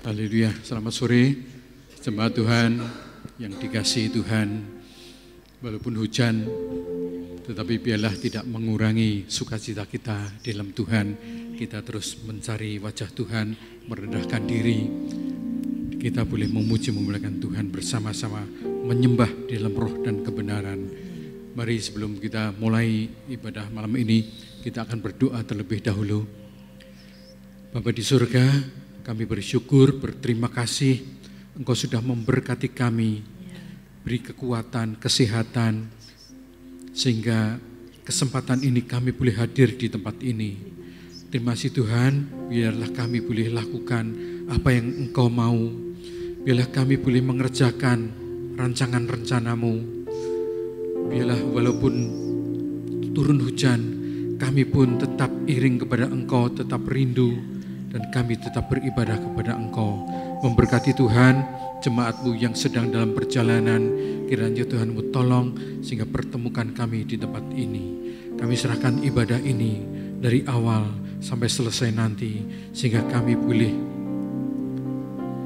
Haleluya, selamat sore jemaat Tuhan yang dikasihi Tuhan. Walaupun hujan, tetapi biarlah tidak mengurangi sukacita kita di dalam Tuhan. Kita terus mencari wajah Tuhan, merendahkan diri. Kita boleh memuji memuliakan Tuhan bersama-sama, menyembah di dalam roh dan kebenaran. Mari sebelum kita mulai ibadah malam ini, kita akan berdoa terlebih dahulu. Bapa di surga, kami bersyukur, berterima kasih Engkau sudah memberkati kami, beri kekuatan, kesehatan, sehingga kesempatan ini kami boleh hadir di tempat ini. Terima kasih Tuhan, biarlah kami boleh lakukan apa yang Engkau mau. Biarlah kami boleh mengerjakan rancangan rencanamu. Biarlah walaupun turun hujan, kami pun tetap iring kepada Engkau, tetap rindu, dan kami tetap beribadah kepada Engkau. Memberkati Tuhan, jemaat-Mu yang sedang dalam perjalanan, kiranya Tuhan-Mu tolong sehingga pertemukan kami di tempat ini. Kami serahkan ibadah ini dari awal sampai selesai nanti, sehingga kami boleh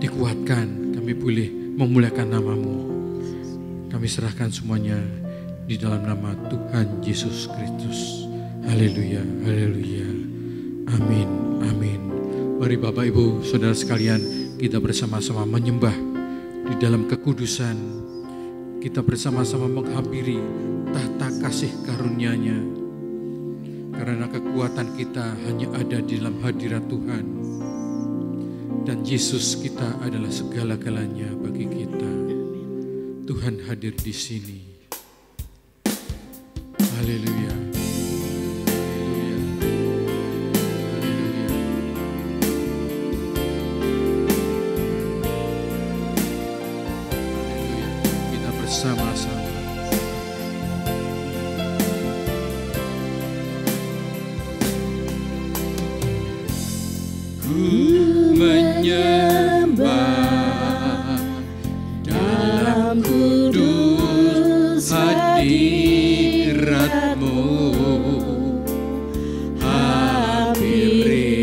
dikuatkan, kami boleh memuliakan nama-Mu. Kami serahkan semuanya di dalam nama Tuhan Yesus Kristus. Haleluya, haleluya, amin, amin. Mari Bapak Ibu Saudara sekalian, kita bersama-sama menyembah di dalam kekudusan. Kita bersama-sama menghampiri tahta kasih karunia-Nya. Karena kekuatan kita hanya ada di dalam hadirat Tuhan. Dan Yesus kita adalah segala-galanya bagi kita. Tuhan hadir di sini. Haleluya. Sama-sama. Ku menyembah dalam kudus hadirat-Mu, hampiri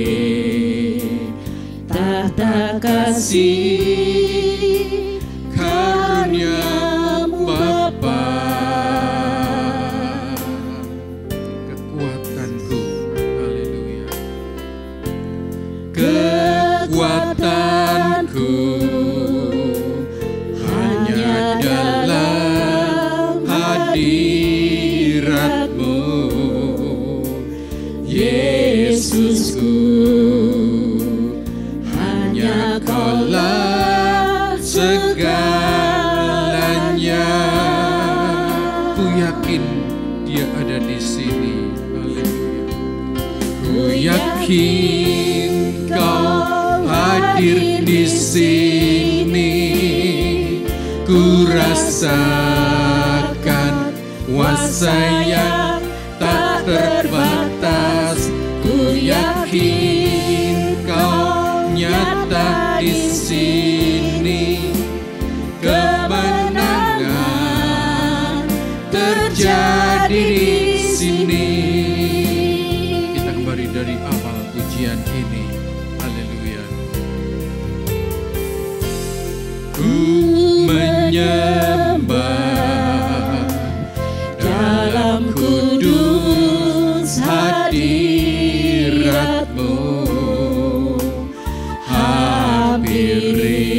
tahta kasih Kau hadir di sini, ku rasakan kuasa yang tak terbatas. Ku yakin Kau nyata di sini, kemenangan terjadi di sini. Kita kembali dari awal pujian ini. Haleluya. Ku menyembah dalam kudus hadirat-Mu, hampiri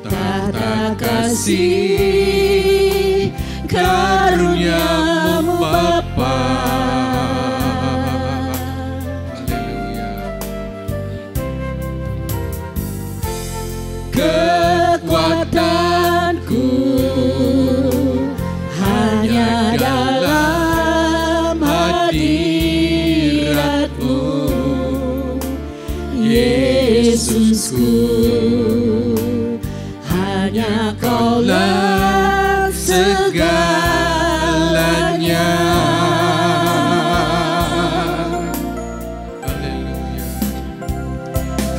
tahta kasih karunia-Mu Bapa. Kekuatanku hanya dalam hadirat-Mu, Yesusku, hanya Kaulah segalanya. Haleluya.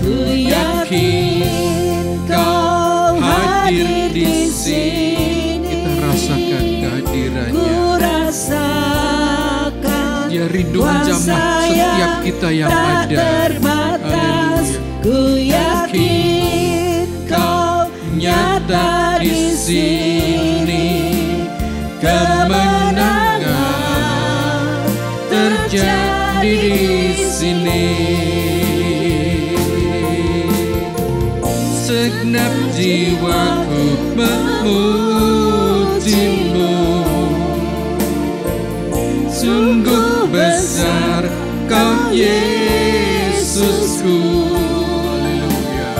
Ku yakin di sini, kita rasakan kehadirannya. Ku rasakan Dia rindu menjamah setiap kita yang ada. Haleluya. sini, kemenangan terjadi di sini. Segenap jiwaku memujimu, sungguh besar Kau Yesusku. Haleluya.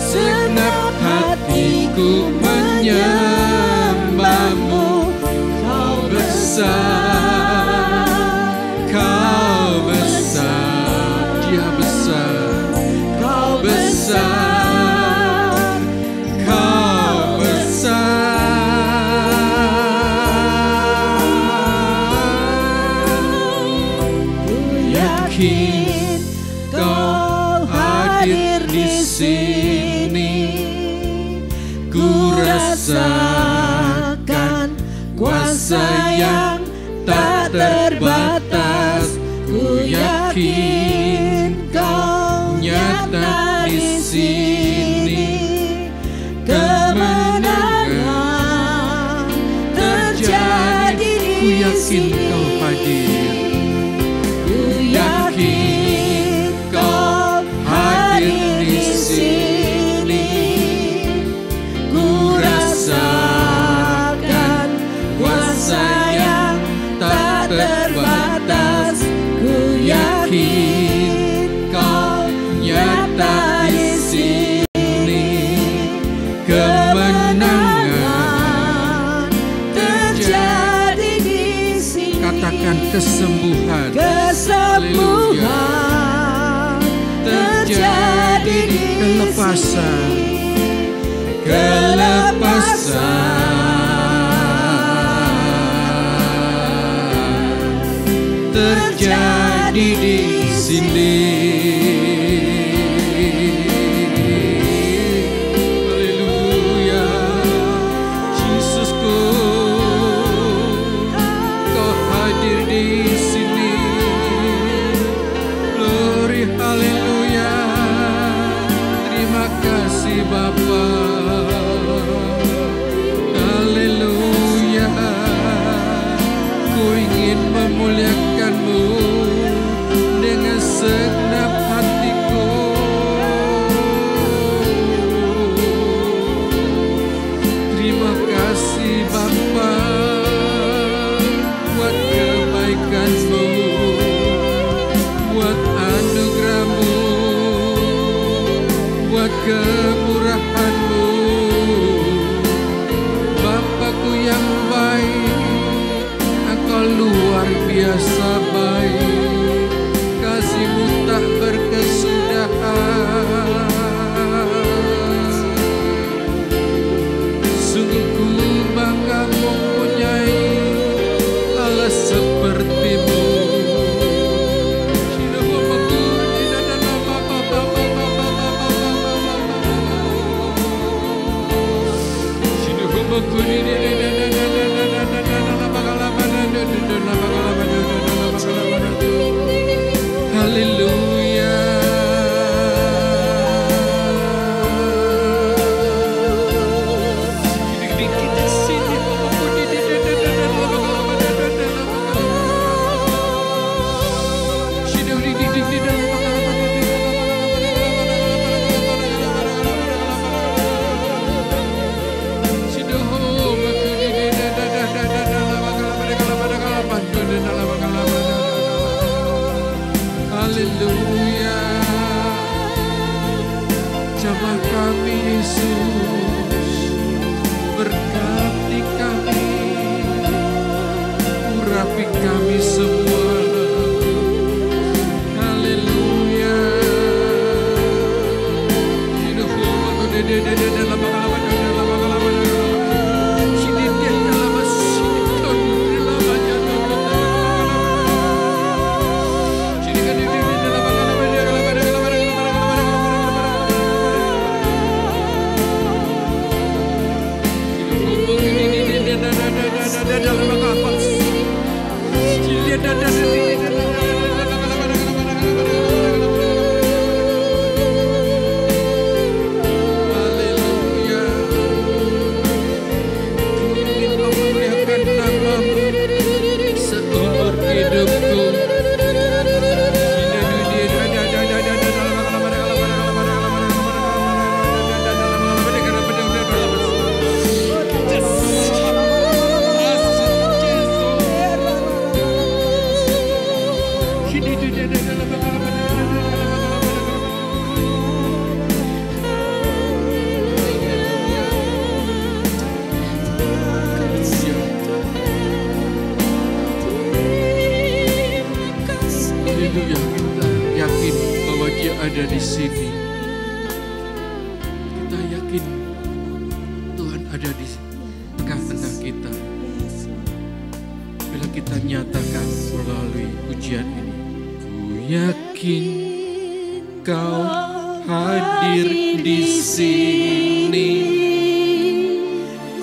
Segenap hatiku menyembahmu, Kau besar, Kau besar, Dia besar, Kau besar, Kau besar. Ku yakin Kau hadir di sini, ku rasakan kuasa yang tak terbatas. Ku yakin Kau nyata di sini, kemenangan terjadi di sini. Ku yakin Kau hadir, ku yakin Kau hadir di sini, ku rasakan kuasa yang tak terbatas. Ku yakin Kau nyata di sini, kemenangan terjadi di sini. Katakan kesembuhan, kesembuhan terjadi di kelepasan, kelepasan terjadi di sini. Haleluya, Yesusku, Kau hadir di sini. Glory, haleluya. Terima kasih Bapa. Haleluya. Ku ingin memuliakan-Mu dengan segenap hatiku. Terima kasih Bapa buat kebaikan-Mu, buat anugerah-Mu, buat kemurahan-Mu. Bapakku yang baik, Engkau luar biasa baik, kasih-Mu tak berkesudahan. Sungguh ku bangga mempunyai Allah seperti-Mu. Haleluya. Haleluya. Jamah kami Yesus, berkati kami, urapi kami semua. Haleluya. Haleluya. yakin Tuhan ada di tengah-tengah kita. Bila kita nyatakan melalui pujian ini, ku yakin Kau hadir di sini,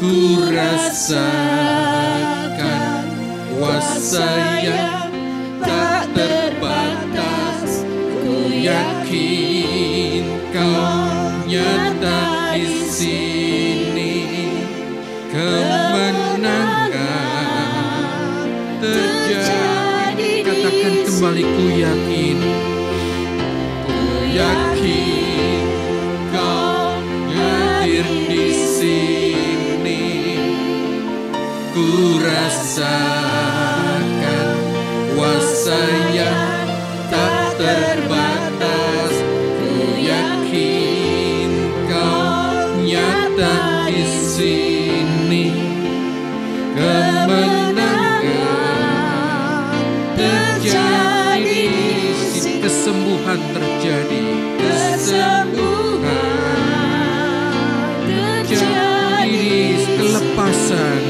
ku rasakan kuasa yang tak terbatas. Ku yakin Kau nyata di sini, kemenangan terjadi. Katakan kembali, ku yakin, ku yakin Kau hadir di sini, ku rasakan kuasa yang tak terbatas. Ku yakin Kau nyata di sini, kemenangan terjadi. Kesembuhan terjadi, kesembuhan terjadi, kelepasan,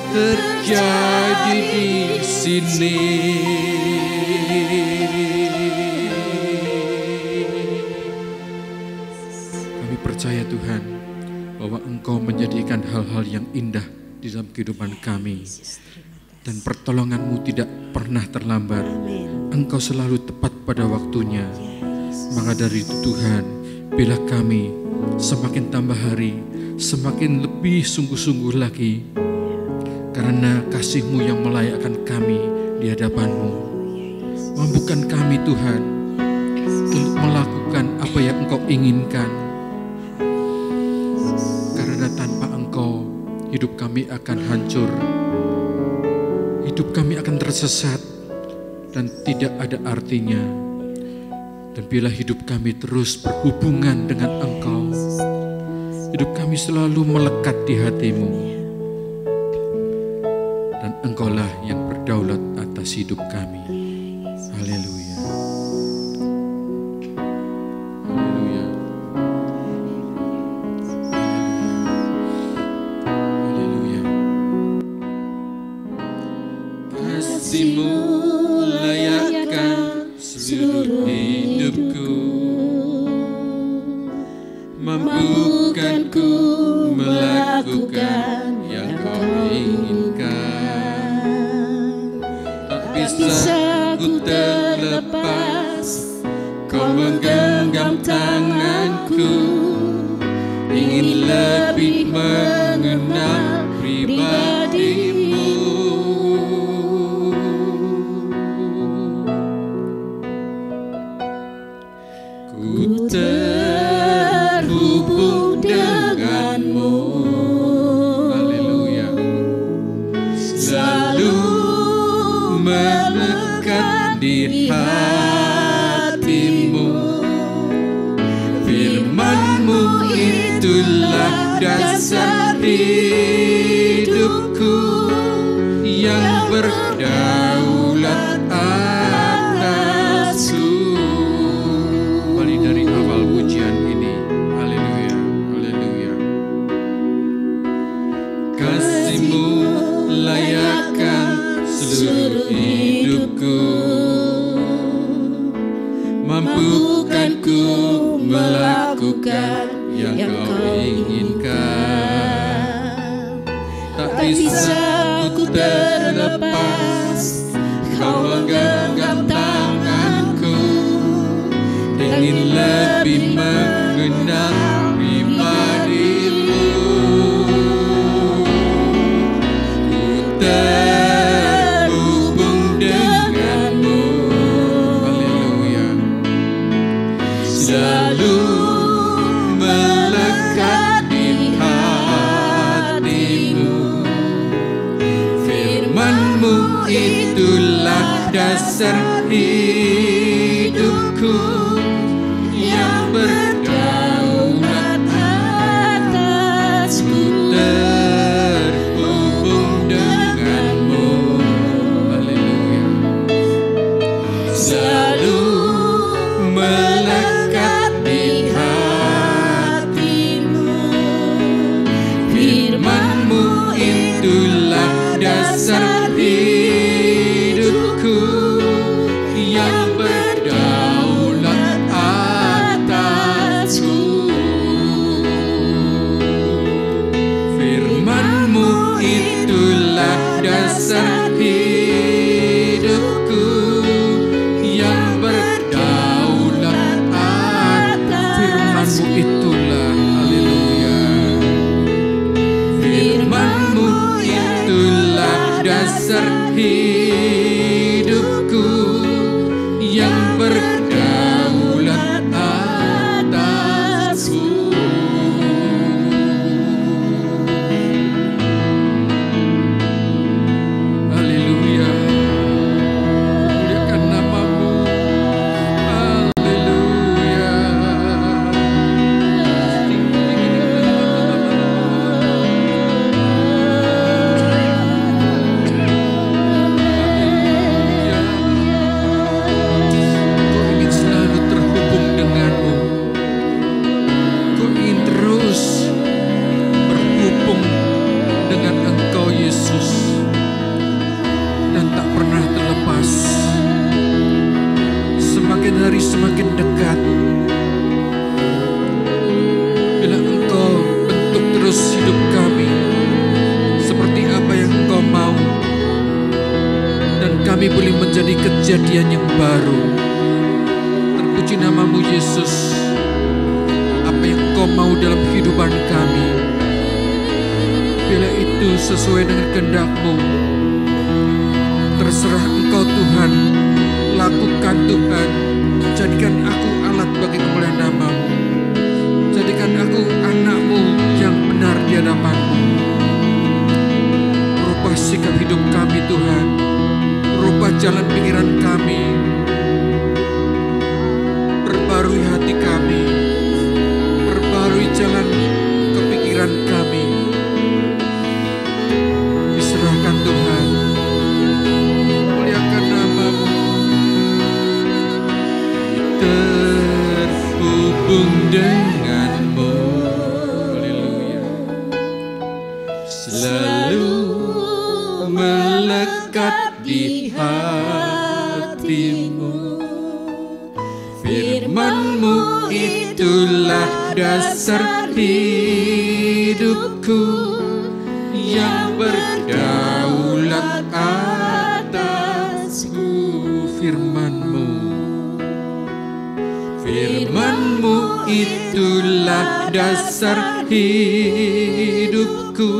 terjadi di sini. Kami percaya Tuhan bahwa Engkau menjadikan hal-hal yang indah di dalam kehidupan kami, dan pertolongan-Mu tidak pernah terlambat. Engkau selalu tepat pada waktunya. Maka dari itu Tuhan, bila kami semakin tambah hari, semakin lebih sungguh-sungguh lagi, karena kasih-Mu yang melayakkan kami di hadapan-Mu. Mampukan kami Tuhan untuk melakukan apa yang Engkau inginkan. Karena tanpa Engkau, hidup kami akan hancur. Hidup kami akan tersesat dan tidak ada artinya. Dan bila hidup kami terus berhubungan dengan Engkau, hidup kami selalu melekat di hati-Mu. Dan Engkaulah yang berdaulat atas hidup kami. Haleluya. Haleluya. Haleluya. Kasih-Mu layakkan seluruh hidupku, mampukanku melakukan yang Kau inginkan. Tak bisa ku terlepas, Kau menggenggam tanganku, ingin lebih mengenal pribadi-Mu. Ku terhubung dengan-Mu, haleluya, selalu melekat di hati-Mu. Firman-Mu itulah dasar hidupku, yang berdaulat atasku. Kembali dari awal pujian ini, haleluya, haleluya. Kasih-Mu layakkan seluruh hidupku, mampukanku melakukan yang Kau inginkan. Tak bisa ku terlepas, Kau menggenggam tanganku, ingin lebih mengenal pribadi-Mu. Ku terhubung dengan-Mu, haleluya, selalu melekat di hati-Mu. Firman-Mu itulah dasar hidupku, yang berdaulat atasku. Terhubung dengan-Mu, haleluya. dasar hidupku yang berdaulat atasku. Firman-Mu itulah dasar hidupku yang berdaulat atasku. Firman-Mu itulah, haleluya. Firman-Mu itulah dasar hidupku yang berdaulat atasku. Haleluya. Muliakan nama-Mu. Haleluya. Kau ingin selalu terhubung dengan-Mu. Kau ingin terus berhubung dengan Engkau Yesus dan tak pernah terlepas. Semakin hari semakin dekat. Bila Engkau bentuk terus hidup kami seperti apa yang Engkau mau, dan kami boleh menjadi kejadian yang baru. Terpuji nama-Mu Yesus. Apa yang Engkau mau dalam kehidupan kami, bila itu sesuai dengan kehendak-Mu, terserah Engkau Tuhan. Lakukan Tuhan. Jadikan aku alat bagi kemuliaan nama-Mu. Jadikan aku anak-Mu yang benar di hadapan-Mu. Rubah sikap hidup kami Tuhan. Rubah jalan pikiran kami. Perbarui hati kami. Perbarui jalan kepikiran kami. Diserahkan Tuhan. Muliakan nama-Mu. Terhubung dengan-Mu. Haleluya. Selalu melekat di hati-Mu. Firman-Mu itulah dasar hidupku yang berdaulat atasku. Firman-Mu. Firman-Mu itulah dasar hidupku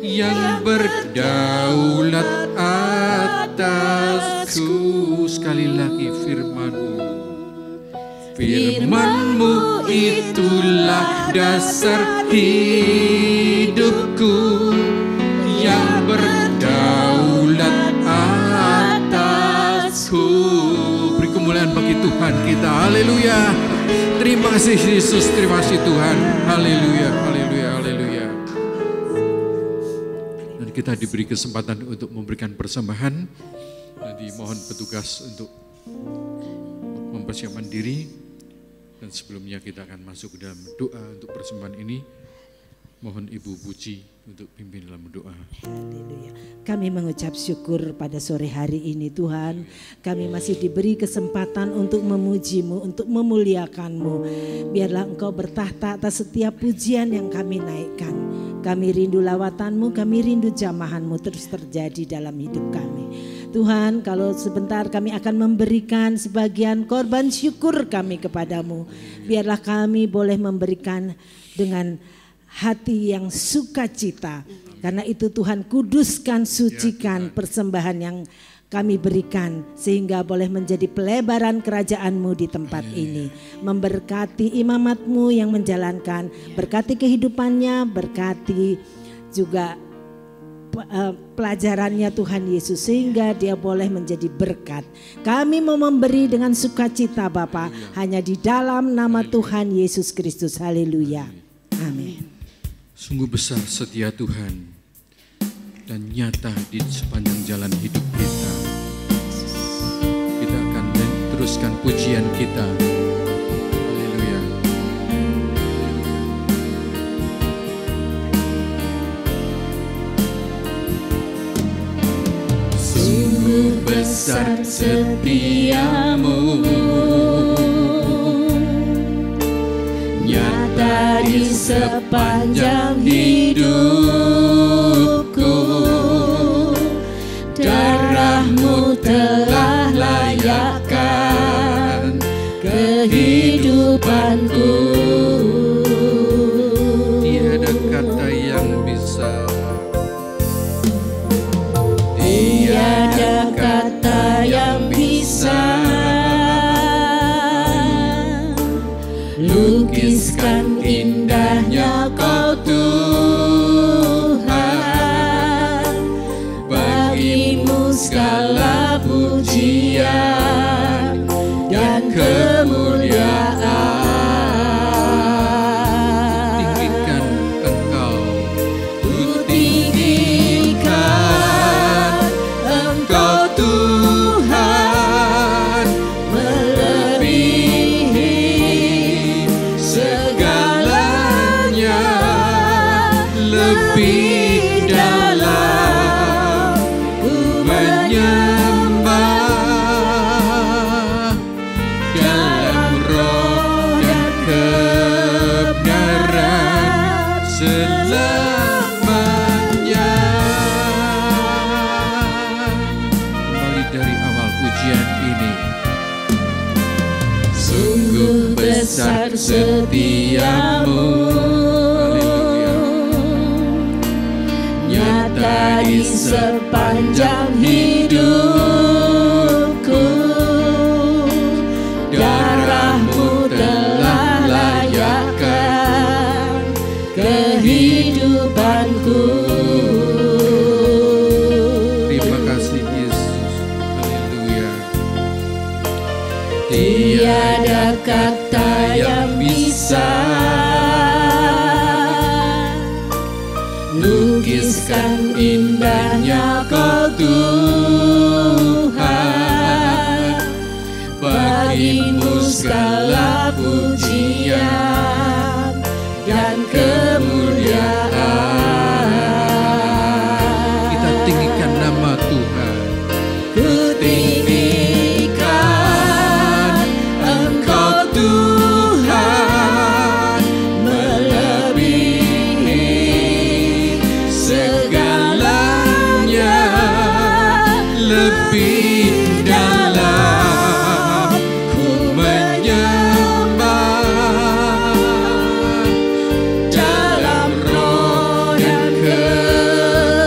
yang berdaulat atasku. Sekali lagi, firman-Mu. Firman-Mu itulah dasar hidupku yang berdaulat atasku. Beri kemuliaan bagi Tuhan kita. Haleluya. Terima kasih Yesus, terima kasih Tuhan. Haleluya, haleluya, haleluya. Dan kita diberi kesempatan untuk memberikan persembahan. Jadi mohon petugas untuk mempersiapkan diri. Dan sebelumnya kita akan masuk ke dalam doa untuk persembahan ini. Mohon Ibu Puji untuk pimpin dalam doa. Haleluya. Kami mengucap syukur pada sore hari ini Tuhan. Kami masih diberi kesempatan untuk memuji-Mu, untuk memuliakan-Mu. Biarlah Engkau bertahta atas setiap pujian yang kami naikkan. Kami rindu lawatan-Mu, kami rindu jamahan-Mu terus terjadi dalam hidup kami. Tuhan, kalau sebentar kami akan memberikan sebagian korban syukur kami kepadamu. Biarlah kami boleh memberikan dengan hati yang sukacita. Karena itu Tuhan, kuduskan, sucikan persembahan yang kami berikan. Sehingga boleh menjadi pelebaran kerajaan-Mu di tempat ini. Memberkati imamat-Mu yang menjalankan. Berkati kehidupannya, berkati juga pelajarannya Tuhan Yesus, sehingga dia boleh menjadi berkat. Kami mau memberi dengan sukacita Bapa, hanya di dalam nama Tuhan Yesus Kristus. Haleluya. Amin. Sungguh besar setia Tuhan dan nyata di sepanjang jalan hidup kita. Kita akan teruskan pujian kita. Haleluya. besar setiamu, nyata di sepanjang hidupku. Darahmu telah layakkan kehidupanku. Tiada kata yang bisa, tiada kata yang bisa lukiskan indahnya Kau Tuhan. Bagimu segala pujian dan kemuliaan. Tinggikan Engkau, ku tinggikan Engkau Tuhan, melebihi segalanya, lebih dalam ku menyembah, dalam roh dan kebenaran selamanya. Kembali dari awal pujian ini. Sungguh besar setiamu, haleluya, nyata di sepanjang hidupku. Darahmu telah layakkan kehidupanku. Terima kasih Yesus, haleluya. Tiada kata yang bisa lukiskan indahnya Kau Tuhan. Bagimu segala pujian dan kemuliaan. Kita tinggikan nama Tuhan. Ku tinggikan Engkau Tuhan, melebihi segalanya, lebih dalam ku menyembah, dalam roh dan kebenaran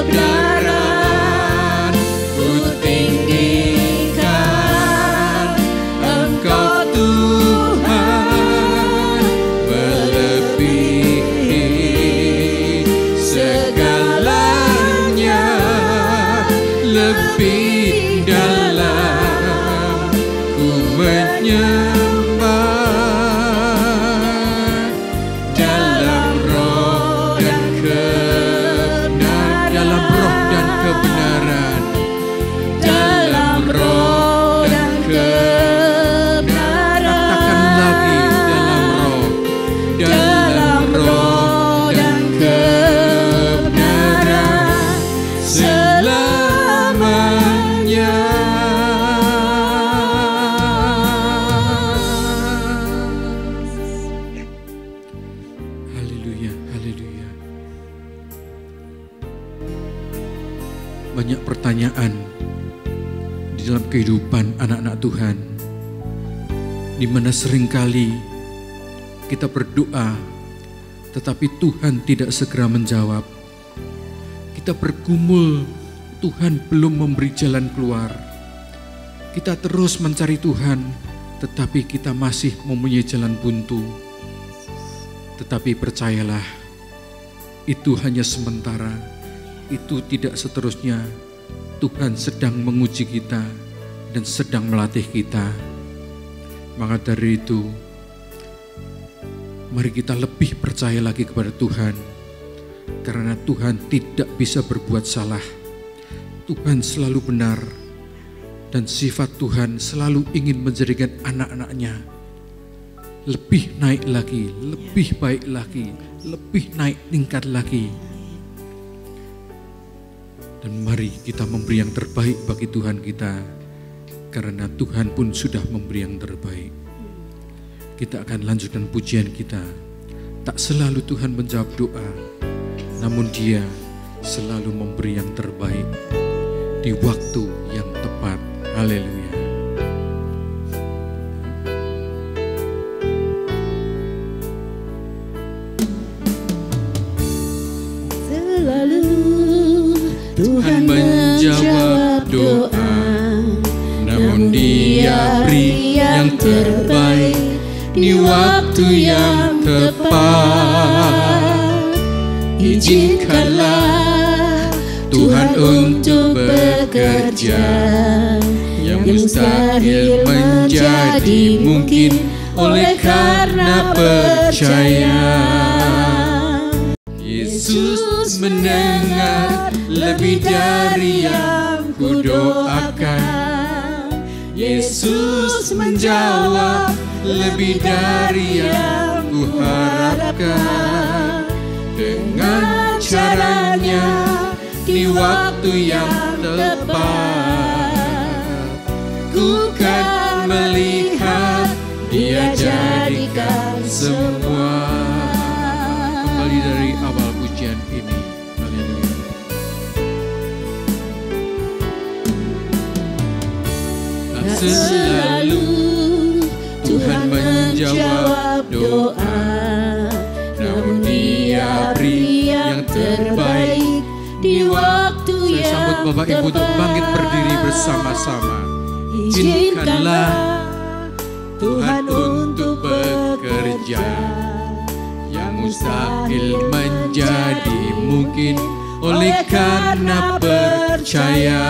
ku tinggikan Engkau Tuhan, melebihi segalanya, lebih dalam ku menyembah, dalam roh dan kebenaran, dalam roh dan kebenaran, dalam roh dan kebenaran. Katakan lagi, dalam roh dan kebenaran selamanya. Haleluya, haleluya. Banyak pertanyaan di dalam kehidupan anak-anak Tuhan, di mana seringkali kita berdoa tetapi Tuhan tidak segera menjawab. Kita bergumul, Tuhan belum memberi jalan keluar. Kita terus mencari Tuhan, tetapi kita masih mempunyai jalan buntu. Tetapi percayalah, itu hanya sementara, itu tidak seterusnya. Tuhan sedang menguji kita dan sedang melatih kita. Maka dari itu, mari kita lebih percaya lagi kepada Tuhan, karena Tuhan tidak bisa berbuat salah. Tuhan selalu benar, dan sifat Tuhan selalu ingin menjadikan anak-anaknya lebih naik lagi, lebih baik lagi, lebih naik tingkat lagi. Dan mari kita memberi yang terbaik bagi Tuhan kita, karena Tuhan pun sudah memberi yang terbaik. Kita akan lanjutkan pujian kita. Tak selalu Tuhan menjawab doa, namun Dia selalu memberi yang terbaik di waktu yang tepat. Haleluya. Selalu Tuhan menjawab doa, namun Dia beri yang terbaik di waktu yang tepat. Izinkanlah Tuhan untuk bekerja, yang mustahil menjadi mungkin oleh karena percaya. Yesus mendengar lebih dari yang kudoakan. Yesus menjawab lebih dari yang kuharapkan. Dengan caranya di waktu yang tepat, ku kan melihat Dia jadikan semua. Kembali dari awal pujian ini. Haleluya. Tak selalu Tuhan menjawab doa, namun Dia beri yang terbaik di waktu yang tepat. Saya sambut Bapak Ibu untuk bangkit berdiri bersama-sama. Izinkanlah Tuhan untuk bekerja, yang mustahil menjadi mungkin oleh karena percaya.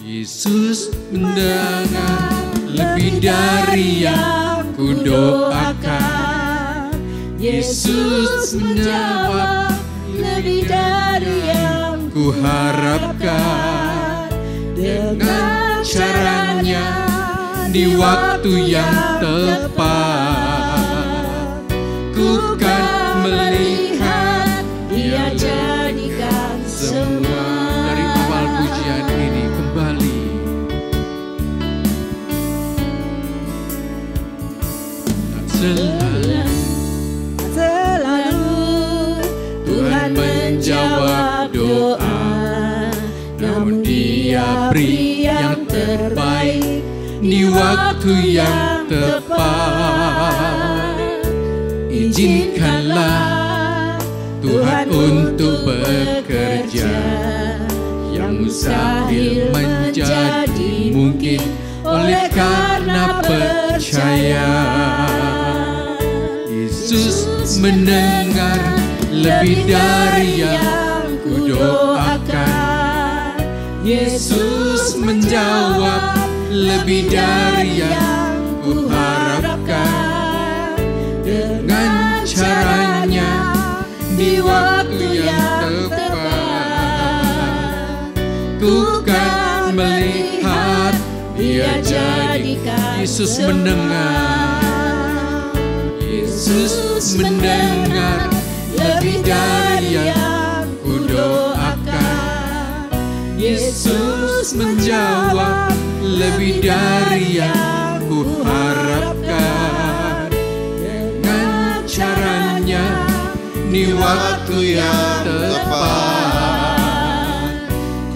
Yesus mendengar lebih dari yang kudoakan. Yesus menjawab lebih dari yang kuharapkan. Dengan caranya di waktu yang tepat, ku kan melihat Dia jadikan semua. Dari awal pujian ini kembali. Tak Selalu Tuhan menjawab doa, namun Dia beri yang terbaik di waktu yang tepat. Izinkanlah Tuhan untuk bekerja, yang mustahil menjadi mungkin oleh karena percaya. Yesus mendengar lebih dari yang kudoakan. Yesus menjawab lebih dari yang kuharapkan. Dengan caranya di waktu yang tepat, ku kan melihat Dia jadikan. Yesus mendengar. Yesus mendengar lebih dari yang kudoakan. Yesus menjawab lebih dari yang kuharapkan. Dengan caranya di waktu yang tepat,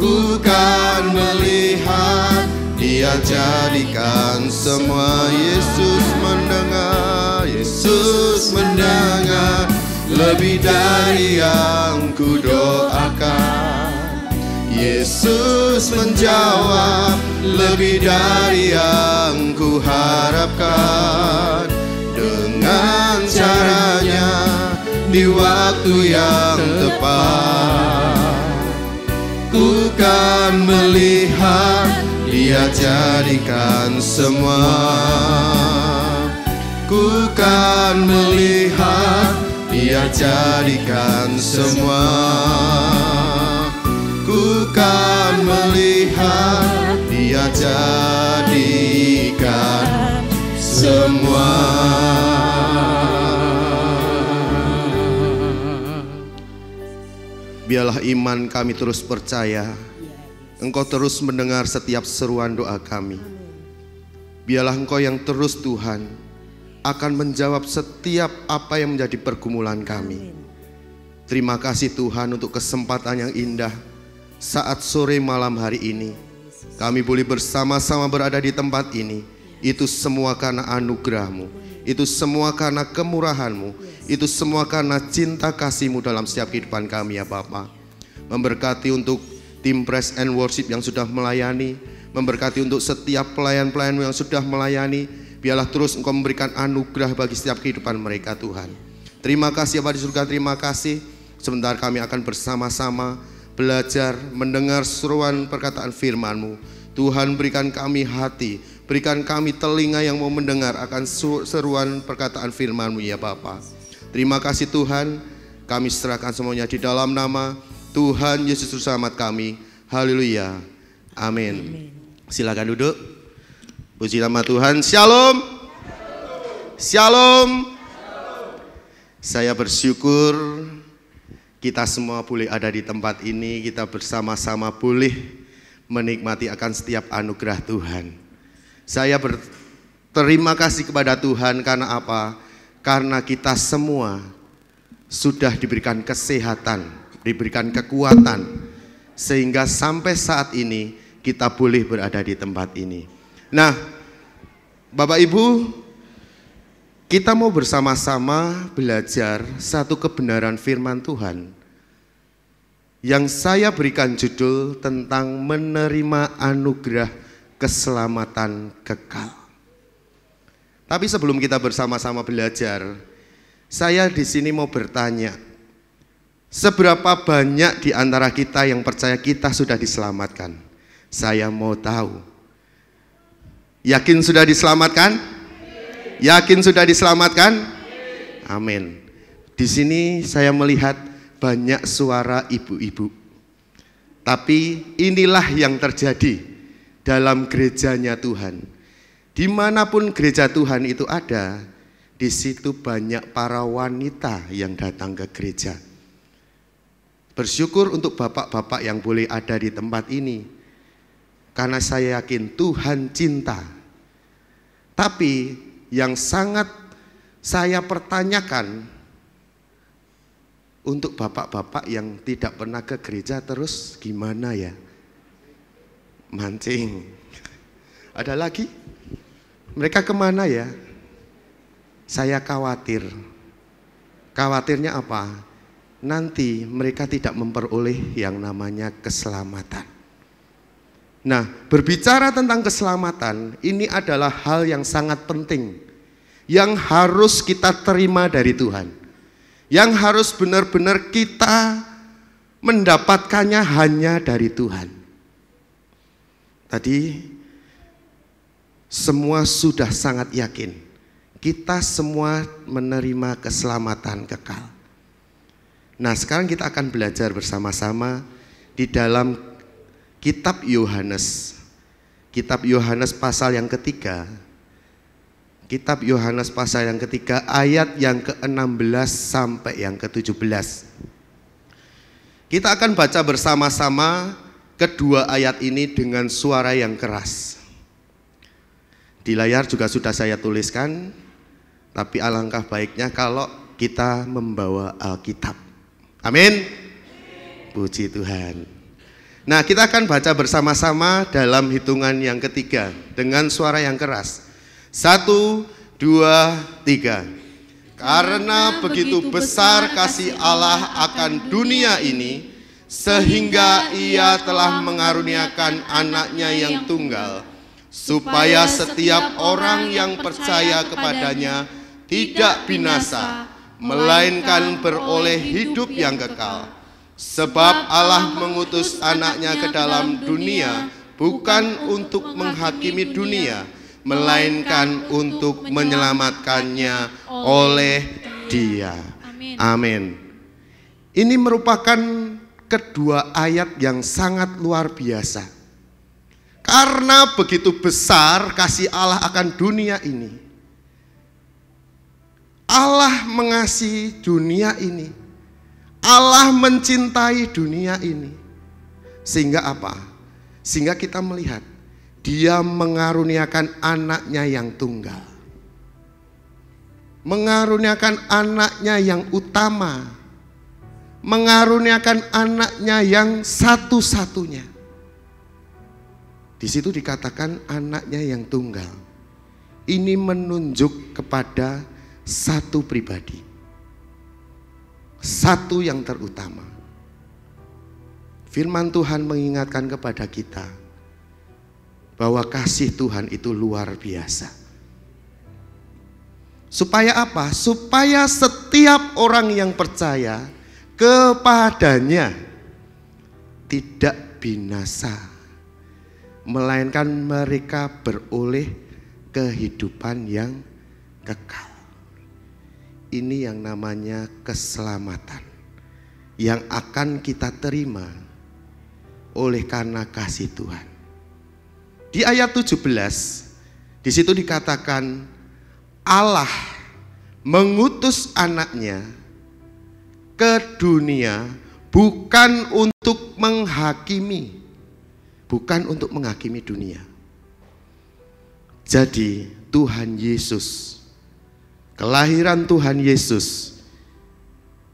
ku kan melihat Dia jadikan semua. Yesus mendengar. Yesus mendengar lebih dari yang kudoakan. Yesus menjawab lebih dari yang kuharapkan. Dengan caranya di waktu yang tepat, ku kan melihat Dia jadikan semua. Ku kan melihat Dia jadikan semua. Ku kan melihat Dia jadikan semua. Biarlah iman kami terus percaya Engkau terus mendengar setiap seruan doa kami. Biarlah Engkau yang terus Tuhan akan menjawab setiap apa yang menjadi pergumulan kami. Terima kasih Tuhan untuk kesempatan yang indah saat sore malam hari ini kami boleh bersama-sama berada di tempat ini. Itu semua karena anugerah-Mu, itu semua karena kemurahan-Mu, itu semua karena cinta kasih-Mu dalam setiap kehidupan kami ya Bapa. Memberkati untuk tim Praise and Worship yang sudah melayani, memberkati untuk setiap pelayan-pelayan yang sudah melayani. Biarlah terus Engkau memberikan anugerah bagi setiap kehidupan mereka Tuhan. Terima kasih Bapa di surga, terima kasih. Sebentar kami akan bersama-sama belajar mendengar seruan perkataan firman-Mu. Tuhan berikan kami hati, berikan kami telinga yang mau mendengar akan seruan perkataan firman-Mu ya Bapa. Terima kasih Tuhan, kami serahkan semuanya di dalam nama Tuhan Yesus Juru Selamat kami. Haleluya. Amin. Silakan duduk. Puji nama Tuhan. Shalom. Shalom. Saya bersyukur kita semua boleh ada di tempat ini, kita bersama-sama boleh menikmati akan setiap anugerah Tuhan. Saya berterima kasih kepada Tuhan karena apa? Karena kita semua sudah diberikan kesehatan, diberikan kekuatan, sehingga sampai saat ini kita boleh berada di tempat ini. Nah, Bapak Ibu, kita mau bersama-sama belajar satu kebenaran firman Tuhan yang saya berikan judul tentang menerima anugerah keselamatan kekal. Tapi sebelum kita bersama-sama belajar, saya di sini mau bertanya, seberapa banyak di antara kita yang percaya kita sudah diselamatkan? Saya mau tahu. Yakin sudah diselamatkan? Yakin sudah diselamatkan? Amin. Di sini saya melihat banyak suara ibu-ibu. Tapi inilah yang terjadi dalam gerejanya Tuhan. Dimanapun gereja Tuhan itu ada, di situ banyak para wanita yang datang ke gereja. Bersyukur untuk bapak-bapak yang boleh ada di tempat ini, karena saya yakin Tuhan cinta. Tapi yang sangat saya pertanyakan, untuk bapak-bapak yang tidak pernah ke gereja terus gimana ya? Mancing. Ada lagi? Mereka kemana ya? Saya khawatir. Khawatirnya apa? Nanti mereka tidak memperoleh yang namanya keselamatan. Nah, berbicara tentang keselamatan, ini adalah hal yang sangat penting, yang harus kita terima dari Tuhan, yang harus benar-benar kita mendapatkannya hanya dari Tuhan. Tadi semua sudah sangat yakin, kita semua menerima keselamatan kekal. Nah, sekarang kita akan belajar bersama-sama di dalam Kitab Yohanes. Kitab Yohanes pasal yang ketiga. Kitab Yohanes pasal yang ketiga ayat yang ke-16 sampai yang ke-17. Kita akan baca bersama-sama kedua ayat ini dengan suara yang keras. Di layar juga sudah saya tuliskan, tapi alangkah baiknya kalau kita membawa Alkitab. Amin. Puji Tuhan. Nah, kita akan baca bersama-sama dalam hitungan yang ketiga dengan suara yang keras. 1, 2, 3. Karena begitu besar kasih Allah akan dunia ini, sehingga Ia telah mengaruniakan anaknya yang tunggal, supaya setiap orang yang percaya kepadanya tidak binasa, melainkan beroleh hidup yang kekal. Sebab Allah mengutus anaknya ke dalam dunia bukan untuk menghakimi dunia, melainkan untuk menyelamatkannya oleh Dia. Amin. Ini merupakan kedua ayat yang sangat luar biasa. Karena begitu besar kasih Allah akan dunia ini, Allah mengasihi dunia ini, Allah mencintai dunia ini, sehingga apa? Sehingga kita melihat Dia mengaruniakan anaknya yang tunggal, mengaruniakan anaknya yang utama, mengaruniakan anaknya yang satu-satunya. Di situ dikatakan anaknya yang tunggal. Ini menunjuk kepada satu pribadi, satu yang terutama. Firman Tuhan mengingatkan kepada kita bahwa kasih Tuhan itu luar biasa. Supaya apa? Supaya setiap orang yang percaya kepadanya tidak binasa, melainkan mereka beroleh kehidupan yang kekal. Ini yang namanya keselamatan yang akan kita terima oleh karena kasih Tuhan. Di ayat 17 di situ dikatakan Allah mengutus anaknya ke dunia bukan untuk menghakimi, bukan untuk menghakimi dunia. Jadi Tuhan Yesus, kelahiran Tuhan Yesus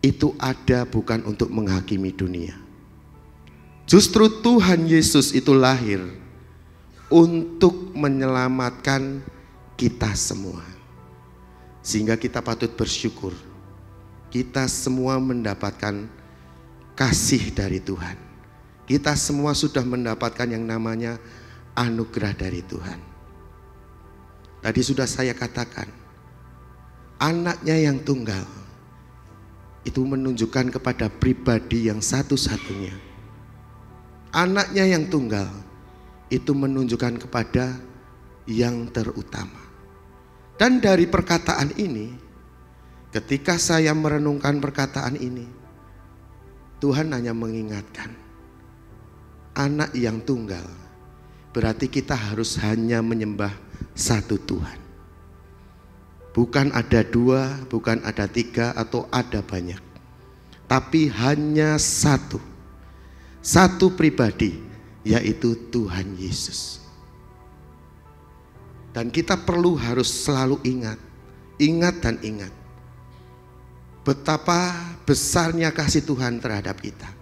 itu ada bukan untuk menghakimi dunia. Justru Tuhan Yesus itu lahir untuk menyelamatkan kita semua. Sehingga kita patut bersyukur. Kita semua mendapatkan kasih dari Tuhan. Kita semua sudah mendapatkan yang namanya anugerah dari Tuhan. Tadi sudah saya katakan, anaknya yang tunggal itu menunjukkan kepada pribadi yang satu-satunya. Anaknya yang tunggal itu menunjukkan kepada yang terutama. Dan dari perkataan ini, ketika saya merenungkan perkataan ini, Tuhan hanya mengingatkan, anak yang tunggal berarti kita harus hanya menyembah satu Tuhan. Bukan ada dua, bukan ada tiga, atau ada banyak, tapi hanya satu. Satu pribadi, yaitu Tuhan Yesus. Dan kita perlu harus selalu ingat dan ingat betapa besarnya kasih Tuhan terhadap kita,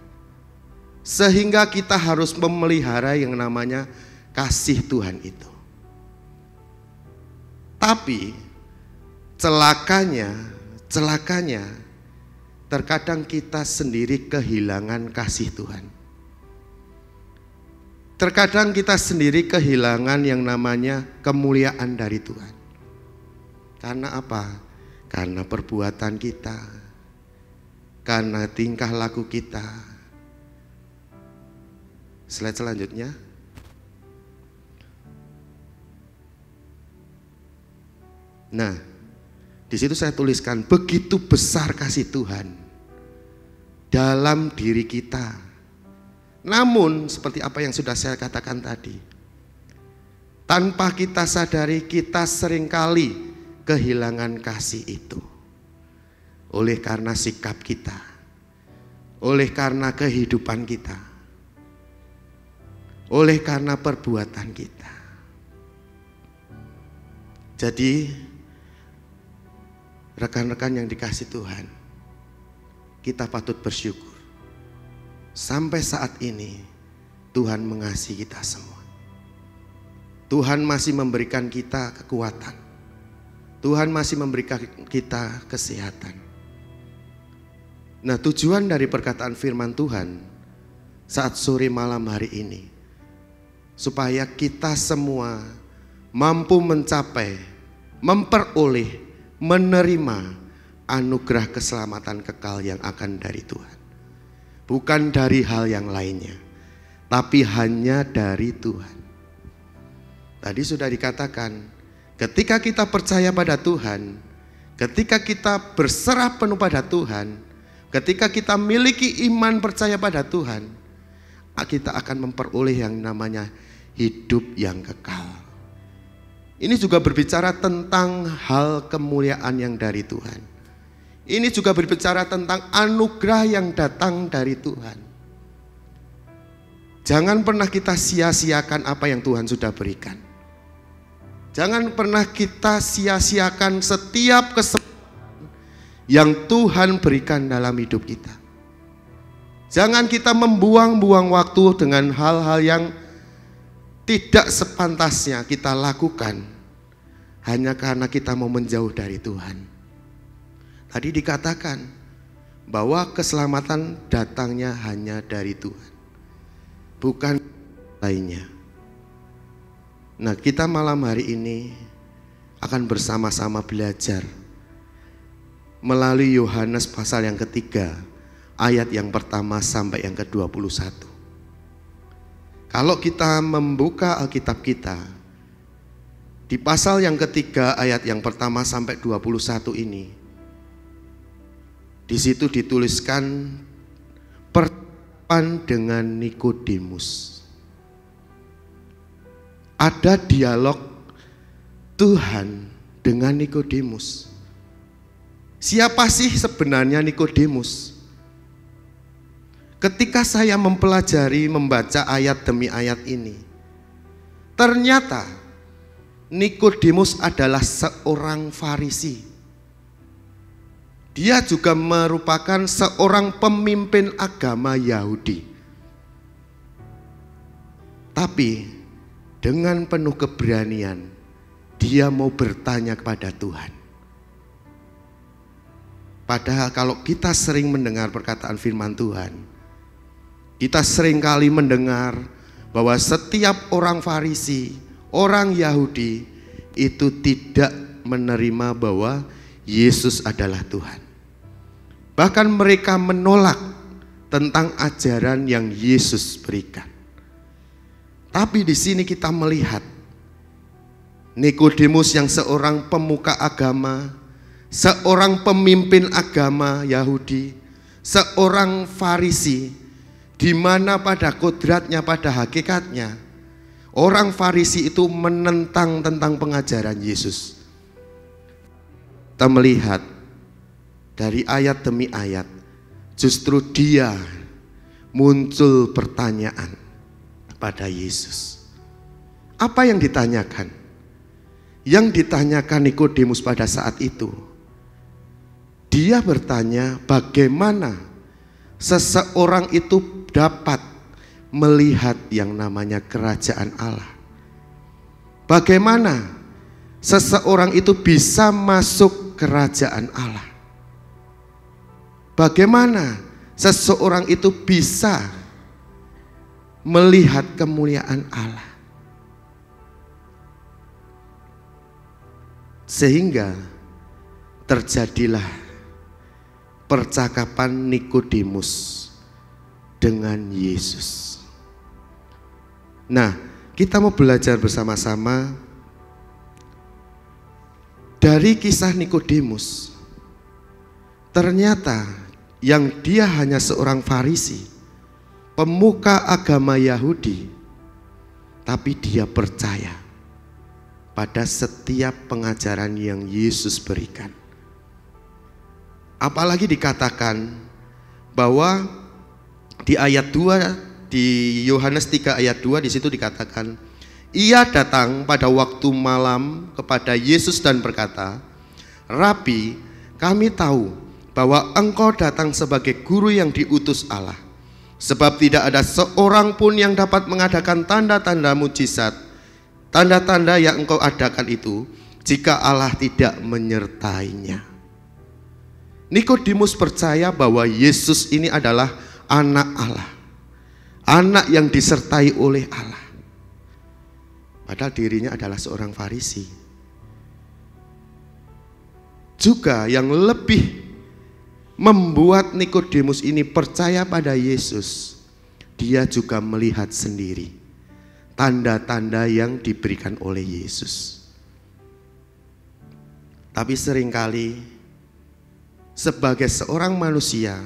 sehingga kita harus memelihara yang namanya kasih Tuhan itu. Tapi celakanya terkadang kita sendiri kehilangan kasih Tuhan. Terkadang kita sendiri kehilangan yang namanya kemuliaan dari Tuhan. Karena apa? Karena perbuatan kita, karena tingkah laku kita. Slide selanjutnya. Nah, di situ saya tuliskan begitu besar kasih Tuhan dalam diri kita. Namun seperti apa yang sudah saya katakan tadi, tanpa kita sadari kita seringkali kehilangan kasih itu. Oleh karena sikap kita, oleh karena kehidupan kita, oleh karena perbuatan kita. Jadi rekan-rekan yang dikasih Tuhan, kita patut bersyukur. Sampai saat ini Tuhan mengasihi kita semua. Tuhan masih memberikan kita kekuatan. Tuhan masih memberikan kita kesehatan. Nah, tujuan dari perkataan firman Tuhan saat sore malam hari ini, supaya kita semua mampu mencapai, memperoleh, menerima anugerah keselamatan kekal yang akan dari Tuhan. Bukan dari hal yang lainnya, tapi hanya dari Tuhan. Tadi sudah dikatakan, ketika kita percaya pada Tuhan, ketika kita berserah penuh pada Tuhan, ketika kita miliki iman percaya pada Tuhan, kita akan memperoleh yang namanya hidup yang kekal. Ini juga berbicara tentang hal kemuliaan yang dari Tuhan. Ini juga berbicara tentang anugerah yang datang dari Tuhan. Jangan pernah kita sia-siakan apa yang Tuhan sudah berikan. Jangan pernah kita sia-siakan setiap kesempatan yang Tuhan berikan dalam hidup kita. Jangan kita membuang-buang waktu dengan hal-hal yang tidak sepantasnya kita lakukan hanya karena kita mau menjauh dari Tuhan. Tadi dikatakan bahwa keselamatan datangnya hanya dari Tuhan, bukan lainnya. Nah, kita malam hari ini akan bersama-sama belajar melalui Yohanes pasal yang ketiga, ayat yang pertama sampai yang ke-21. Kalau kita membuka Alkitab kita, di pasal yang ketiga ayat yang pertama sampai 21 ini, di situ dituliskan percakapan dengan Nikodemus. Ada dialog Tuhan dengan Nikodemus. Siapa sih sebenarnya Nikodemus? Ketika saya mempelajari, membaca ayat demi ayat ini, ternyata Nikodemus adalah seorang Farisi. Dia juga merupakan seorang pemimpin agama Yahudi. Tapi dengan penuh keberanian, dia mau bertanya kepada Tuhan. Padahal kalau kita sering mendengar perkataan firman Tuhan, kita sering kali mendengar bahwa setiap orang Farisi, orang Yahudi itu tidak menerima bahwa Yesus adalah Tuhan. Bahkan mereka menolak tentang ajaran yang Yesus berikan. Tapi di sini kita melihat Nikodemus yang seorang pemuka agama, seorang pemimpin agama Yahudi, seorang Farisi, di mana pada kodratnya, pada hakikatnya, orang Farisi itu menentang tentang pengajaran Yesus. Kita melihat dari ayat demi ayat, justru dia muncul pertanyaan pada Yesus. Apa yang ditanyakan? Yang ditanyakan Nikodemus pada saat itu, dia bertanya bagaimana seseorang itu dapat melihat yang namanya kerajaan Allah. Bagaimana seseorang itu bisa masuk kerajaan Allah? Bagaimana seseorang itu bisa melihat kemuliaan Allah? Sehingga terjadilah percakapan Nikodemus dengan Yesus. Nah, kita mau belajar bersama-sama dari kisah Nikodemus. Ternyata yang dia hanya seorang Farisi, pemuka agama Yahudi, tapi dia percaya pada setiap pengajaran yang Yesus berikan. Apalagi dikatakan bahwa di ayat 2, di Yohanes 3 ayat 2, di situ dikatakan, ia datang pada waktu malam kepada Yesus dan berkata, Rabi, kami tahu bahwa engkau datang sebagai guru yang diutus Allah. Sebab tidak ada seorang pun yang dapat mengadakan tanda-tanda mujizat, tanda-tanda yang engkau adakan itu, jika Allah tidak menyertainya. Nikodemus percaya bahwa Yesus ini adalah anak Allah, anak yang disertai oleh Allah. Padahal dirinya adalah seorang Farisi. Juga yang lebih membuat Nikodemus ini percaya pada Yesus, dia juga melihat sendiri tanda-tanda yang diberikan oleh Yesus. Tapi seringkali sebagai seorang manusia,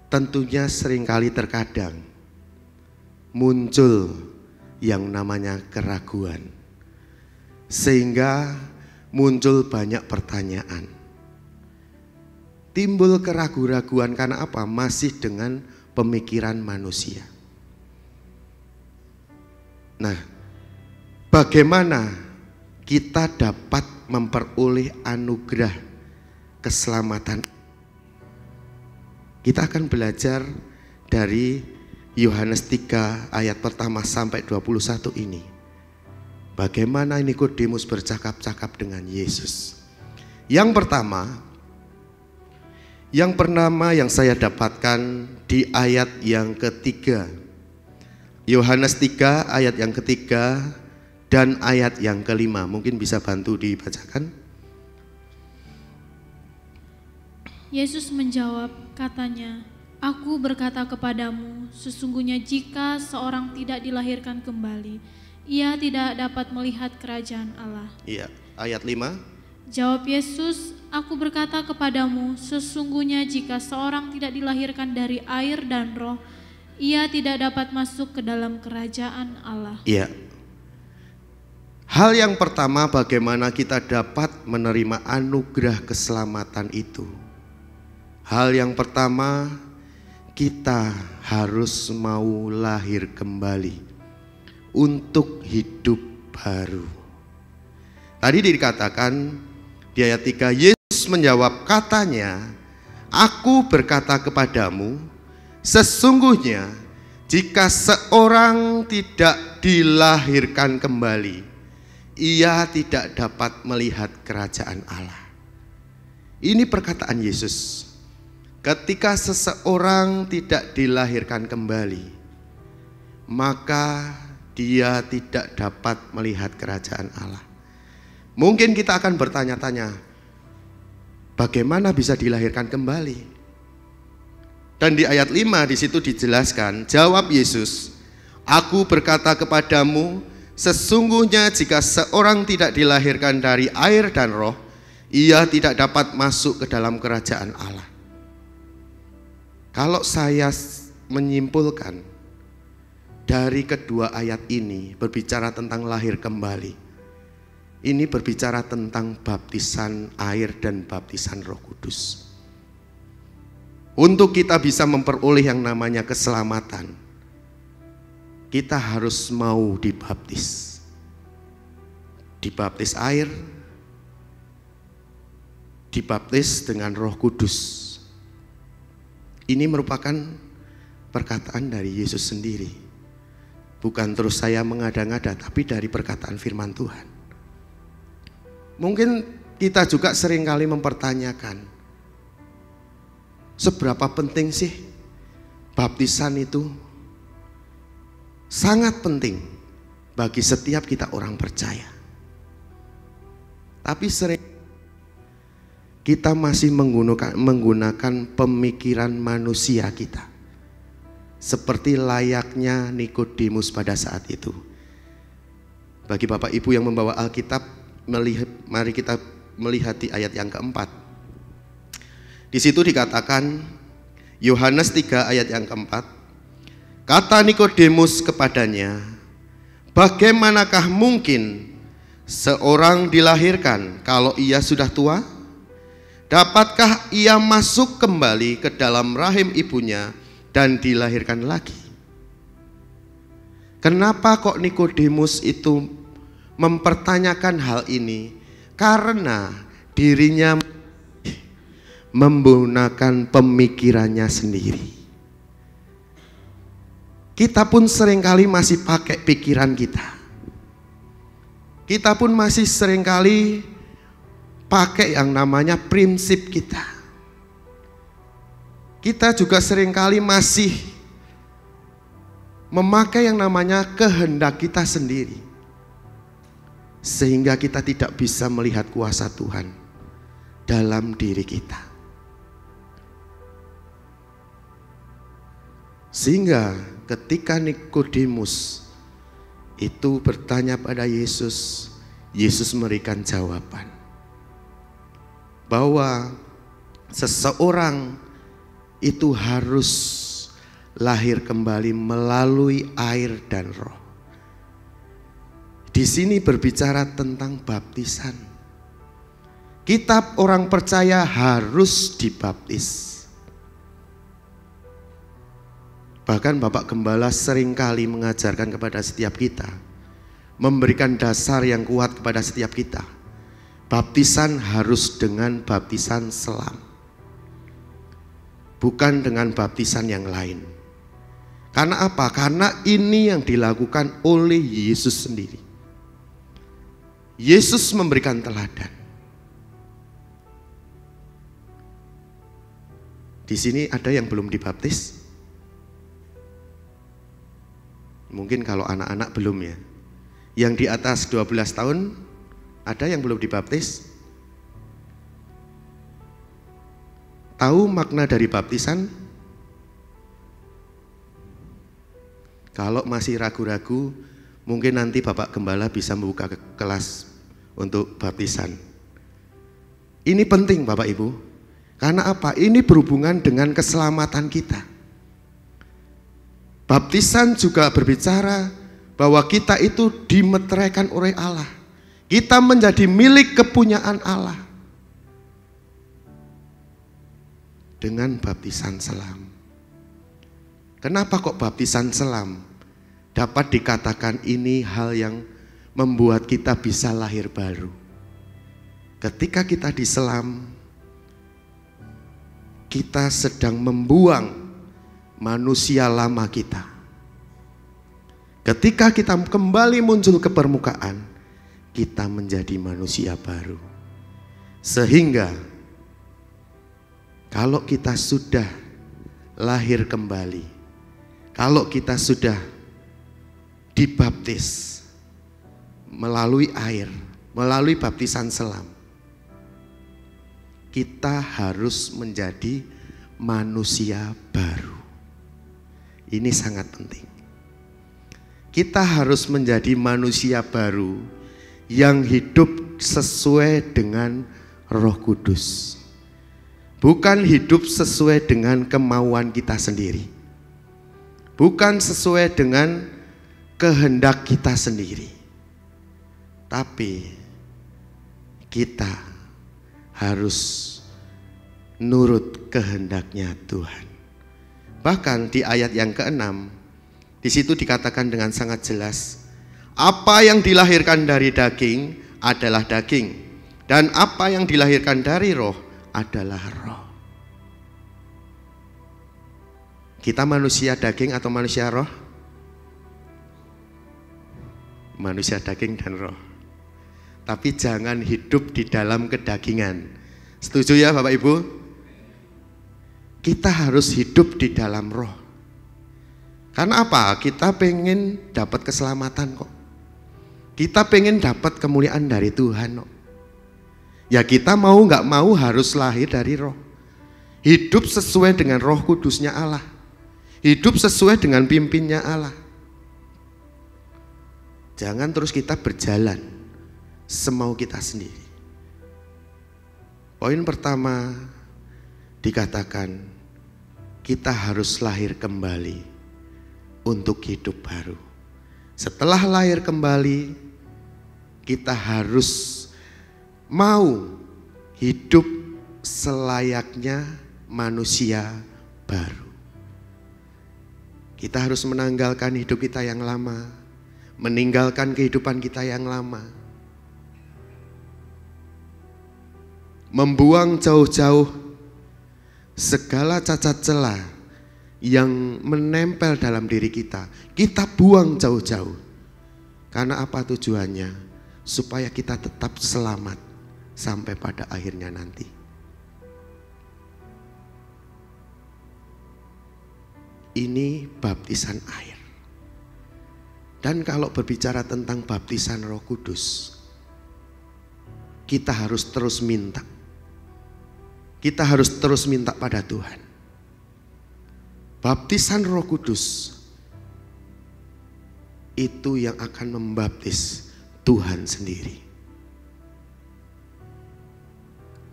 tentunya seringkali terkadang muncul yang namanya keraguan, sehingga muncul banyak pertanyaan. Timbul keraguan-raguan karena apa? Masih dengan pemikiran manusia. Nah, bagaimana kita dapat memperoleh anugerah keselamatan? Kita akan belajar dari Yohanes 3 ayat pertama sampai 21 ini. Bagaimana Nikodemus bercakap-cakap dengan Yesus. Yang pertama yang saya dapatkan di ayat yang ketiga. Yohanes 3 ayat yang ketiga dan ayat yang kelima. Mungkin bisa bantu dibacakan. Yesus menjawab, katanya, "Aku berkata kepadamu, sesungguhnya jika seorang tidak dilahirkan kembali, ia tidak dapat melihat kerajaan Allah." Iya, ayat 5. Jawab Yesus, "Aku berkata kepadamu, sesungguhnya jika seorang tidak dilahirkan dari air dan roh, ia tidak dapat masuk ke dalam kerajaan Allah." Iya. Hal yang pertama, bagaimana kita dapat menerima anugerah keselamatan itu? Hal yang pertama, kita harus mau lahir kembali untuk hidup baru. Tadi dikatakan di ayat 3, Yesus menjawab, katanya, "Aku berkata kepadamu, sesungguhnya jika seorang tidak dilahirkan kembali, ia tidak dapat melihat kerajaan Allah." Ini perkataan Yesus. Ketika seseorang tidak dilahirkan kembali, maka dia tidak dapat melihat kerajaan Allah. Mungkin kita akan bertanya-tanya, bagaimana bisa dilahirkan kembali? Dan di ayat 5 di situ dijelaskan, jawab Yesus, "Aku berkata kepadamu, sesungguhnya jika seorang tidak dilahirkan dari air dan roh, ia tidak dapat masuk ke dalam kerajaan Allah." Kalau saya menyimpulkan dari kedua ayat ini berbicara tentang lahir kembali, ini berbicara tentang baptisan air dan baptisan Roh Kudus. Untuk kita bisa memperoleh yang namanya keselamatan, kita harus mau dibaptis. Dibaptis air, dibaptis dengan Roh Kudus. Ini merupakan perkataan dari Yesus sendiri. Bukan terus saya mengada-ngada, tapi dari perkataan firman Tuhan. Mungkin kita juga seringkali mempertanyakan, seberapa penting sih baptisan itu? Sangat penting bagi setiap kita orang percaya. Tapi sering kita masih menggunakan pemikiran manusia kita, seperti layaknya Nikodemus pada saat itu. Bagi Bapak Ibu yang membawa Alkitab, mari kita melihat di ayat yang keempat. Di situ dikatakan, Yohanes 3 ayat yang keempat, kata Nikodemus kepadanya, "Bagaimanakah mungkin seorang dilahirkan kalau ia sudah tua? Dapatkah ia masuk kembali ke dalam rahim ibunya dan dilahirkan lagi?" Kenapa kok Nikodemus itu mempertanyakan hal ini? Karena dirinya menggunakan pemikirannya sendiri. Kita pun seringkali masih pakai pikiran kita. Kita pun masih seringkali pakai yang namanya prinsip kita. Kita juga seringkali masih memakai yang namanya kehendak kita sendiri, sehingga kita tidak bisa melihat kuasa Tuhan dalam diri kita. Sehingga ketika Nikodemus itu bertanya pada Yesus, Yesus memberikan jawaban bahwa seseorang itu harus lahir kembali melalui air dan roh. Di sini berbicara tentang baptisan. Kita orang percaya harus dibaptis. Bahkan Bapak Gembala seringkali mengajarkan kepada setiap kita, memberikan dasar yang kuat kepada setiap kita. Baptisan harus dengan baptisan selam, bukan dengan baptisan yang lain. Karena apa? Karena ini yang dilakukan oleh Yesus sendiri. Yesus memberikan teladan. Di sini ada yang belum dibaptis? Mungkin kalau anak-anak belum ya. Yang di atas 12 tahun ada yang belum dibaptis? Tahu makna dari baptisan? Kalau masih ragu-ragu, mungkin nanti Bapak Gembala bisa membuka kelas untuk baptisan. Ini penting Bapak Ibu. Karena apa? Ini berhubungan dengan keselamatan kita. Baptisan juga berbicara bahwa kita itu dimeteraikan oleh Allah. Kita menjadi milik kepunyaan Allah. Dengan baptisan selam. Kenapa kok baptisan selam? Dapat dikatakan ini hal yang membuat kita bisa lahir baru. Ketika kita diselam, kita sedang membuang manusia lama kita. Ketika kita kembali muncul ke permukaan, kita menjadi manusia baru. Sehingga kalau kita sudah lahir kembali, kalau kita sudah dibaptis melalui air, melalui baptisan selam, kita harus menjadi manusia baru. Ini sangat penting. Kita harus menjadi manusia baru yang hidup sesuai dengan Roh Kudus. Bukan hidup sesuai dengan kemauan kita sendiri. Bukan sesuai dengan kehendak kita sendiri. Tapi kita harus nurut kehendaknya Tuhan. Bahkan di ayat yang ke-6, di situ dikatakan dengan sangat jelas, apa yang dilahirkan dari daging adalah daging, dan apa yang dilahirkan dari roh adalah roh. Kita manusia daging atau manusia roh? Manusia daging dan roh. Tapi jangan hidup di dalam kedagingan. Setuju ya Bapak Ibu? Kita harus hidup di dalam roh. Karena apa? Kita pengen dapat keselamatan kok. Kita pengen dapat kemuliaan dari Tuhan kok. Ya kita mau nggak mau harus lahir dari roh. Hidup sesuai dengan Roh Kudusnya Allah. Hidup sesuai dengan pimpinnya Allah. Jangan terus kita berjalan semau kita sendiri. Poin pertama dikatakan kita harus lahir kembali untuk hidup baru. Setelah lahir kembali, kita harus mau hidup selayaknya manusia baru. Kita harus menanggalkan hidup kita yang lama, meninggalkan kehidupan kita yang lama, membuang jauh-jauh segala cacat celah yang menempel dalam diri kita. Kita buang jauh-jauh. Karena apa tujuannya? Supaya kita tetap selamat sampai pada akhirnya nanti. Ini baptisan air. Dan kalau berbicara tentang baptisan Roh Kudus, kita harus terus minta. Kita harus terus minta pada Tuhan. Baptisan Roh Kudus itu yang akan membaptis Tuhan sendiri.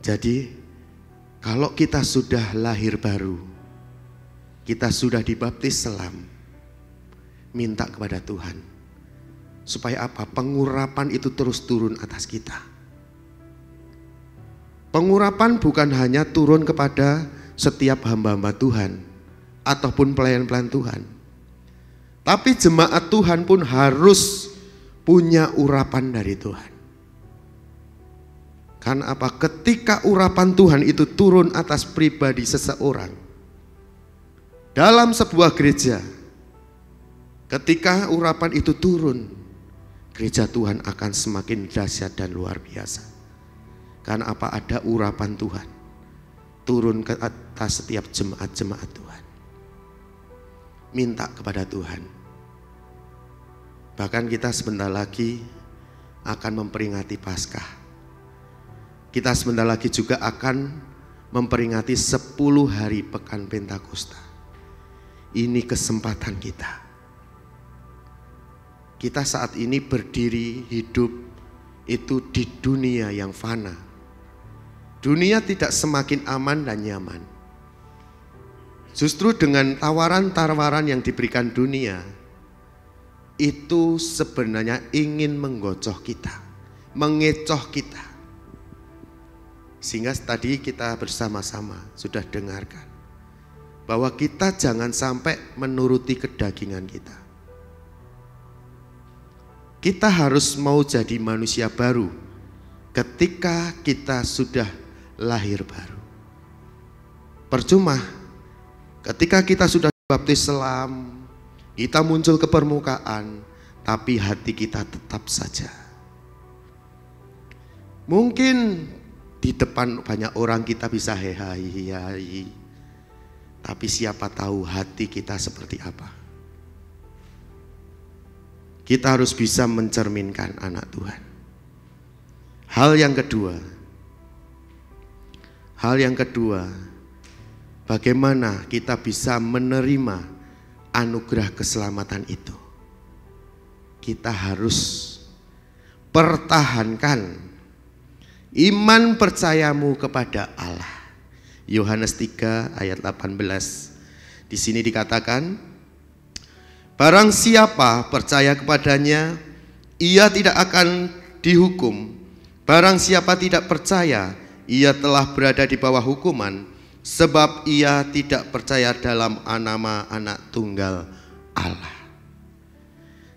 Jadi kalau kita sudah lahir baru, kita sudah dibaptis selam, minta kepada Tuhan supaya apa? Pengurapan itu terus turun atas kita. Pengurapan bukan hanya turun kepada setiap hamba-hamba Tuhan, ataupun pelayan-pelayan Tuhan. Tapi jemaat Tuhan pun harus punya urapan dari Tuhan. Karena apa? Ketika urapan Tuhan itu turun atas pribadi seseorang dalam sebuah gereja, ketika urapan itu turun, gereja Tuhan akan semakin dahsyat dan luar biasa. Karena apa? Ada urapan Tuhan turun ke atas setiap jemaat-jemaat Tuhan. Minta kepada Tuhan. Bahkan kita sebentar lagi akan memperingati Paskah. Kita sebentar lagi juga akan memperingati 10 hari Pekan Pentakosta. Ini kesempatan kita. Kita saat ini berdiri hidup itu di dunia yang fana. Dunia tidak semakin aman dan nyaman. Justru dengan tawaran-tawaran yang diberikan dunia, itu sebenarnya ingin menggocoh kita, mengecoh kita. Sehingga tadi kita bersama-sama sudah dengarkan bahwa kita jangan sampai menuruti kedagingan kita. Kita harus mau jadi manusia baru ketika kita sudah lahir baru. Percuma ketika kita sudah dibaptis selam, kita muncul ke permukaan, tapi hati kita tetap saja. Mungkin di depan banyak orang kita bisa hehai, tapi siapa tahu hati kita seperti apa. Kita harus bisa mencerminkan anak Tuhan. Hal yang kedua, bagaimana kita bisa menerima anugerah keselamatan itu? Kita harus pertahankan iman percayamu kepada Allah. Yohanes 3 ayat 18. Di sini dikatakan, barang siapa percaya kepadanya, ia tidak akan dihukum. Barang siapa tidak percaya, ia telah berada di bawah hukuman, sebab ia tidak percaya dalam nama anak tunggal Allah.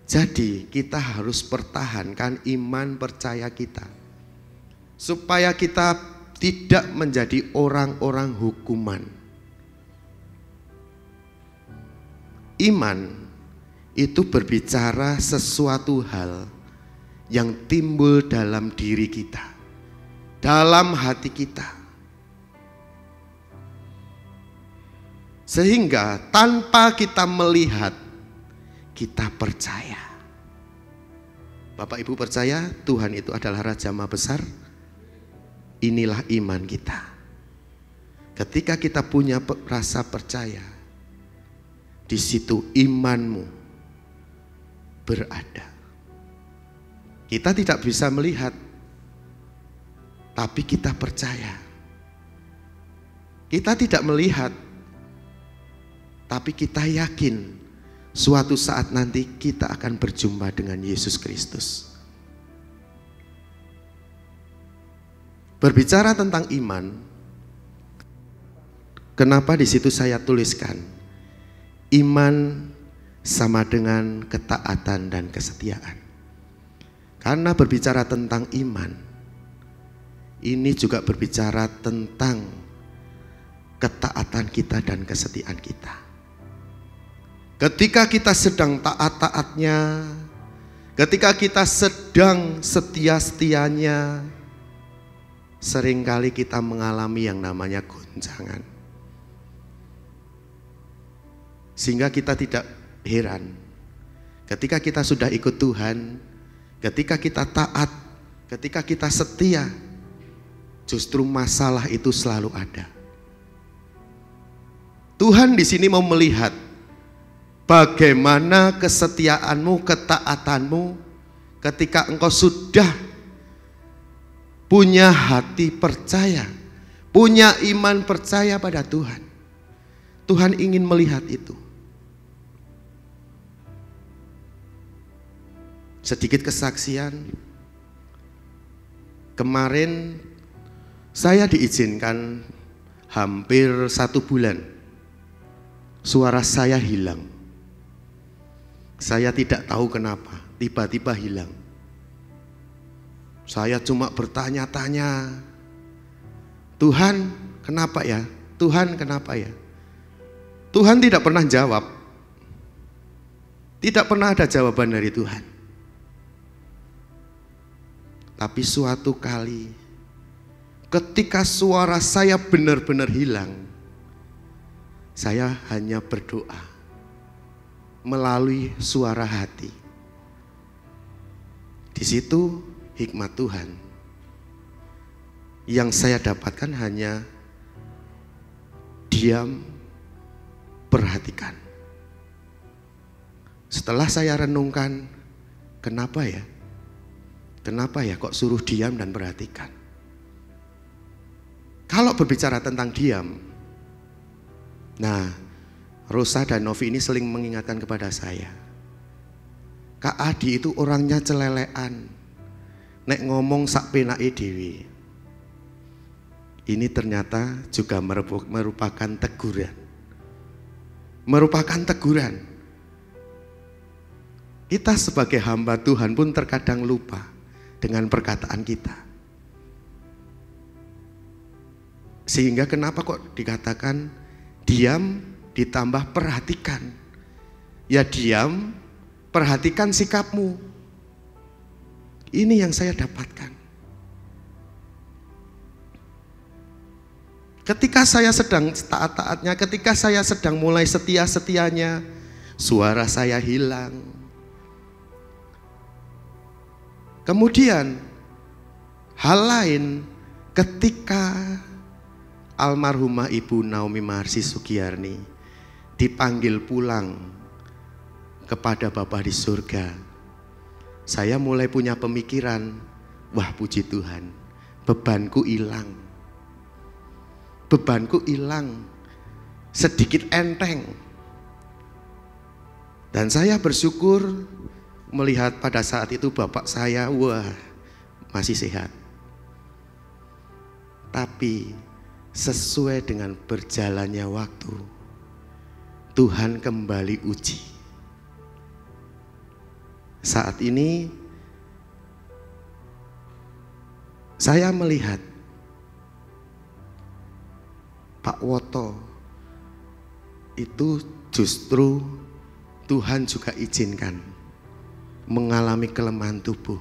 Jadi kita harus pertahankan iman percaya kita, supaya kita tidak menjadi orang-orang hukuman. Iman itu berbicara sesuatu hal yang timbul dalam diri kita, dalam hati kita. Sehingga tanpa kita melihat, kita percaya. Bapak Ibu percaya Tuhan itu adalah Raja Maha Besar? Inilah iman kita. Ketika kita punya rasa percaya, di situ imanmu berada. Kita tidak bisa melihat, tapi kita percaya. Kita tidak melihat, tapi kita yakin suatu saat nanti kita akan berjumpa dengan Yesus Kristus. Berbicara tentang iman, kenapa di situ saya tuliskan iman sama dengan ketaatan dan kesetiaan? Karena berbicara tentang iman, ini juga berbicara tentang ketaatan kita dan kesetiaan kita. Ketika kita sedang taat-taatnya, ketika kita sedang setia-setianya, seringkali kita mengalami yang namanya goncangan. Sehingga kita tidak heran ketika kita sudah ikut Tuhan, ketika kita taat, ketika kita setia, justru masalah itu selalu ada. Tuhan di sini mau melihat bagaimana kesetiaanmu, ketaatanmu ketika engkau sudah punya hati percaya, punya iman percaya pada Tuhan. Tuhan ingin melihat itu. Sedikit kesaksian. Kemarin saya diizinkan hampir 1 bulan suara saya hilang. Saya tidak tahu kenapa, tiba-tiba hilang. Saya cuma bertanya-tanya, Tuhan kenapa ya? Tuhan kenapa ya? Tuhan tidak pernah jawab. Tidak pernah ada jawaban dari Tuhan. Tapi suatu kali ketika suara saya benar-benar hilang, saya hanya berdoa melalui suara hati. Di situ hikmat Tuhan. Yang saya dapatkan hanya diam, perhatikan. Setelah saya renungkan, kenapa ya? Kenapa ya kok suruh diam dan perhatikan? Kalau berbicara tentang diam, nah, Rosa dan Novi ini sering mengingatkan kepada saya, Kak Adi itu orangnya celelean, nek ngomong sak penake dhewe. Ini ternyata juga merupakan teguran. Merupakan teguran. Kita sebagai hamba Tuhan pun terkadang lupa dengan perkataan kita. Sehingga kenapa kok dikatakan diam ditambah perhatikan. Ya diam, perhatikan sikapmu. Ini yang saya dapatkan. Ketika saya sedang taat-taatnya, ketika saya sedang mulai setia-setianya, suara saya hilang. Kemudian hal lain, ketika almarhumah Ibu Naomi Marsi Sugiyarni dipanggil pulang kepada Bapa di surga, saya mulai punya pemikiran, wah puji Tuhan, bebanku hilang. Bebanku hilang, sedikit enteng. Dan saya bersyukur melihat pada saat itu bapak saya, wah masih sehat. Tapi sesuai dengan berjalannya waktu, Tuhan kembali uji. Saat ini saya melihat Pak Woto itu justru Tuhan juga izinkan mengalami kelemahan tubuh.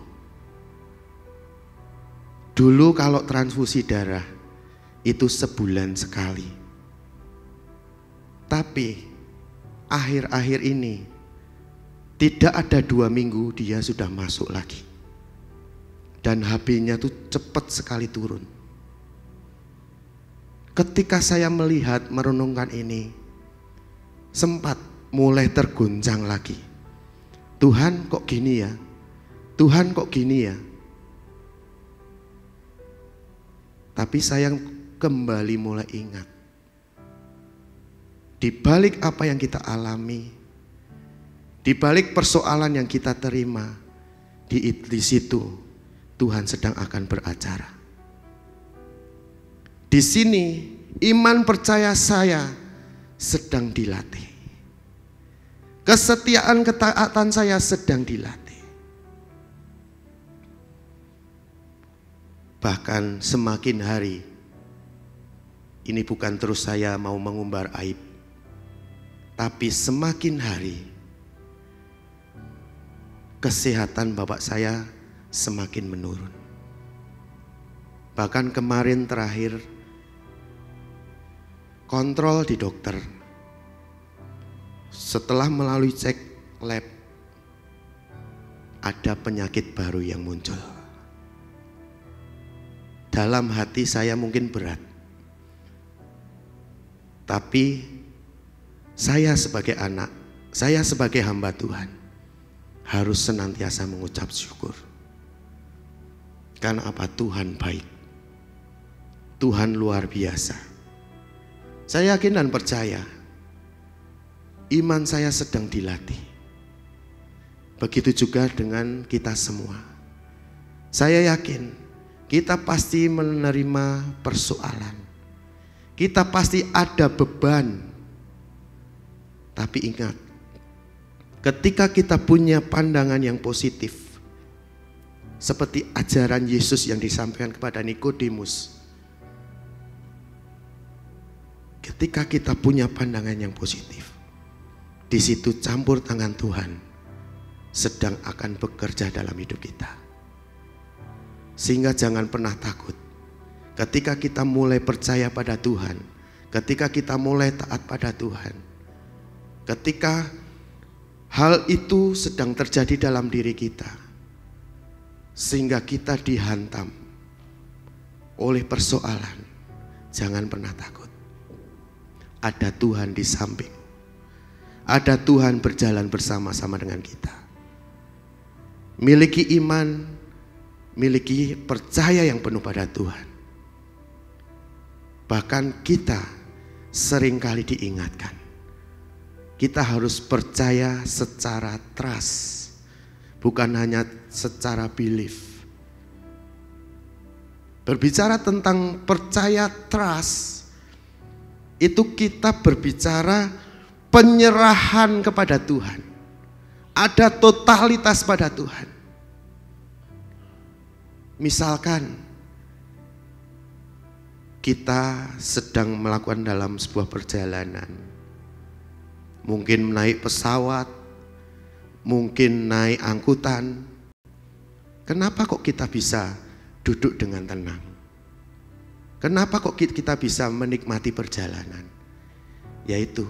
Dulu kalau transfusi darah itu sebulan sekali. Tapi akhir-akhir ini tidak ada 2 minggu dia sudah masuk lagi. Dan HB-nya tuh cepat sekali turun. Ketika saya melihat, merenungkan ini, sempat mulai terguncang lagi. Tuhan kok gini ya? Tuhan kok gini ya? Tapi saya kembali mulai ingat, di balik apa yang kita alami, di balik persoalan yang kita terima, di situ Tuhan sedang akan beracara. Di sini iman percaya saya sedang dilatih. Kesetiaan ketaatan saya sedang dilatih. Bahkan semakin hari, ini bukan terus saya mau mengumbar aib, tapi semakin hari kesehatan bapak saya semakin menurun. Bahkan kemarin terakhir kontrol di dokter, setelah melalui cek lab, ada penyakit baru yang muncul. Dalam hati saya mungkin berat, tapi saya sebagai anak, saya sebagai hamba Tuhan harus senantiasa mengucap syukur. Karena apa? Tuhan baik, Tuhan luar biasa. Saya yakin dan percaya iman saya sedang dilatih. Begitu juga dengan kita semua. Saya yakin kita pasti menerima persoalan. Kita pasti ada beban Tapi ingat, ketika kita punya pandangan yang positif, seperti ajaran Yesus yang disampaikan kepada Nikodemus, ketika kita punya pandangan yang positif, di situ campur tangan Tuhan sedang akan bekerja dalam hidup kita. Sehingga jangan pernah takut. Ketika kita mulai percaya pada Tuhan, ketika kita mulai taat pada Tuhan, ketika hal itu sedang terjadi dalam diri kita, sehingga kita dihantam oleh persoalan, jangan pernah takut. Ada Tuhan di samping. Ada Tuhan berjalan bersama-sama dengan kita. Miliki iman, miliki percaya yang penuh pada Tuhan. Bahkan kita seringkali diingatkan, kita harus percaya secara trust, bukan hanya secara belief. Berbicara tentang percaya trust, itu kita berbicara penyerahan kepada Tuhan. Ada totalitas pada Tuhan. Misalkan kita sedang melakukan dalam sebuah perjalanan, mungkin naik pesawat, mungkin naik angkutan. Kenapa kok kita bisa duduk dengan tenang? Kenapa kok kita bisa menikmati perjalanan? Yaitu,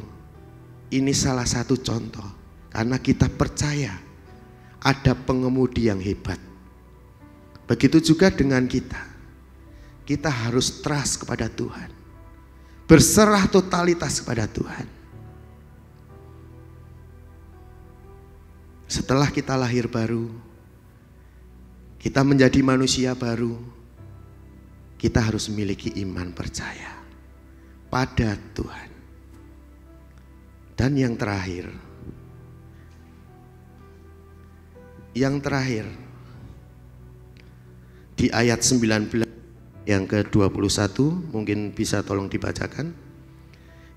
ini salah satu contoh, karena kita percaya ada pengemudi yang hebat. Begitu juga dengan kita. Kita harus trust kepada Tuhan, berserah totalitas kepada Tuhan. Setelah kita lahir baru, kita menjadi manusia baru, kita harus memiliki iman percaya pada Tuhan. Dan yang terakhir, di ayat 19 yang ke-21, mungkin bisa tolong dibacakan.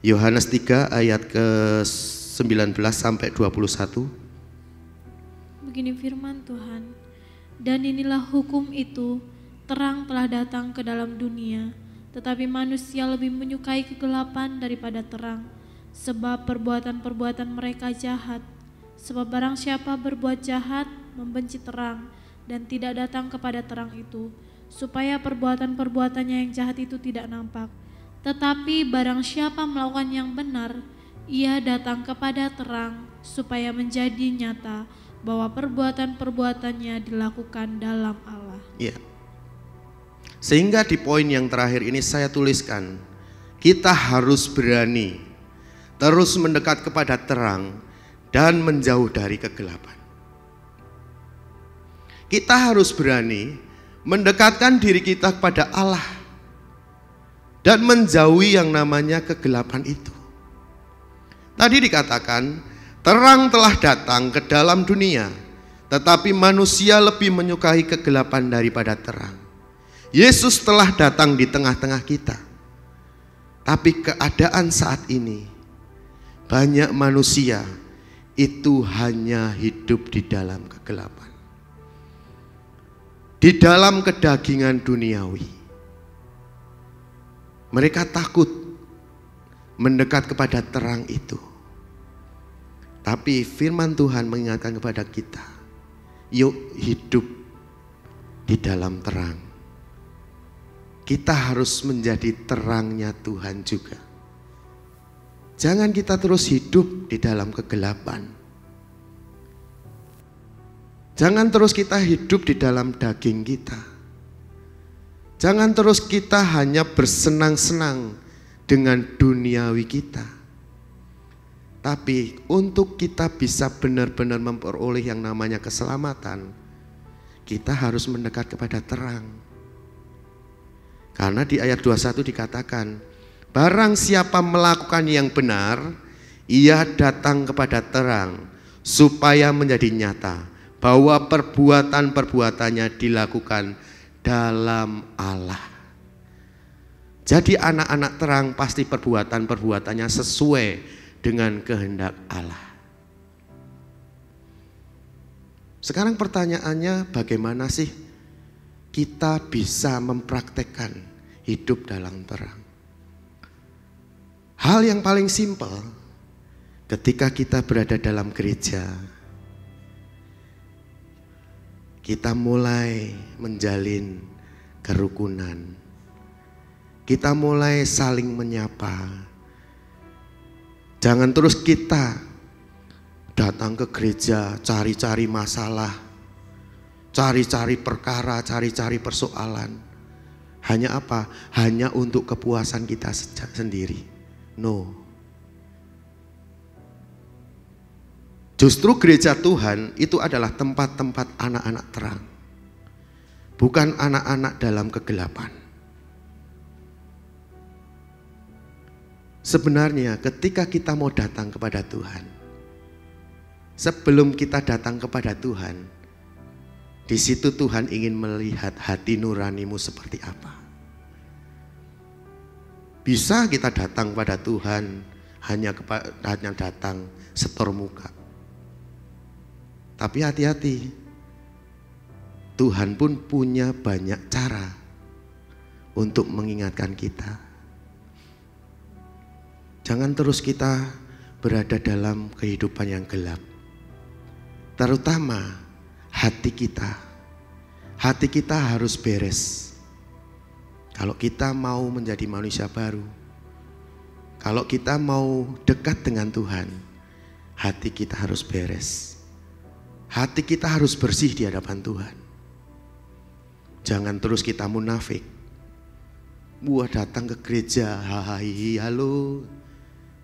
Yohanes 3 ayat ke-19 sampai 21. Begini firman Tuhan, dan inilah hukum itu, terang telah datang ke dalam dunia, tetapi manusia lebih menyukai kegelapan daripada terang, sebab perbuatan-perbuatan mereka jahat. Sebab barang siapa berbuat jahat, membenci terang, dan tidak datang kepada terang itu, supaya perbuatan-perbuatannya yang jahat itu tidak nampak. Tetapi barang siapa melakukan yang benar, ia datang kepada terang, supaya menjadi nyata bahwa perbuatan-perbuatannya dilakukan dalam Allah. Ya. Sehingga di poin yang terakhir ini saya tuliskan, kita harus berani terus mendekat kepada terang dan menjauh dari kegelapan. Kita harus berani mendekatkan diri kita kepada Allah dan menjauhi yang namanya kegelapan itu. Tadi dikatakan, terang telah datang ke dalam dunia, tetapi manusia lebih menyukai kegelapan daripada terang. Yesus telah datang di tengah-tengah kita. Tapi keadaan saat ini, banyak manusia itu hanya hidup di dalam kegelapan, di dalam kedagingan duniawi. Mereka takut mendekat kepada terang itu. Tapi firman Tuhan mengingatkan kepada kita, yuk hidup di dalam terang. Kita harus menjadi terangnya Tuhan juga. Jangan kita terus hidup di dalam kegelapan. Jangan terus kita hidup di dalam daging kita. Jangan terus kita hanya bersenang-senang dengan duniawi kita. Tapi untuk kita bisa benar-benar memperoleh yang namanya keselamatan, kita harus mendekat kepada terang. Karena di ayat 21 dikatakan, barang siapa melakukan yang benar, ia datang kepada terang, supaya menjadi nyata bahwa perbuatan-perbuatannya dilakukan dalam Allah. Jadi anak-anak terang pasti perbuatan-perbuatannya sesuai dengan kehendak Allah. Sekarang pertanyaannya, bagaimana sih kita bisa mempraktekkan hidup dalam terang? Hal yang paling simpel, ketika kita berada dalam gereja, kita mulai menjalin kerukunan. Kita mulai saling menyapa. Jangan terus kita datang ke gereja cari-cari masalah, cari-cari perkara, cari-cari persoalan. Hanya apa? Hanya untuk kepuasan kita sendiri. No. Justru gereja Tuhan itu adalah tempat-tempat anak-anak terang. Bukan anak-anak dalam kegelapan. Sebenarnya ketika kita mau datang kepada Tuhan, sebelum kita datang kepada Tuhan, di situ Tuhan ingin melihat hati nuranimu seperti apa. Bisa kita datang pada Tuhan hanya datang setor muka. Tapi hati-hati, Tuhan pun punya banyak cara untuk mengingatkan kita. Jangan terus kita berada dalam kehidupan yang gelap. Terutama hati kita. Hati kita harus beres. Kalau kita mau menjadi manusia baru, kalau kita mau dekat dengan Tuhan, hati kita harus beres. Hati kita harus bersih di hadapan Tuhan. Jangan terus kita munafik. Datang ke gereja, hai halo,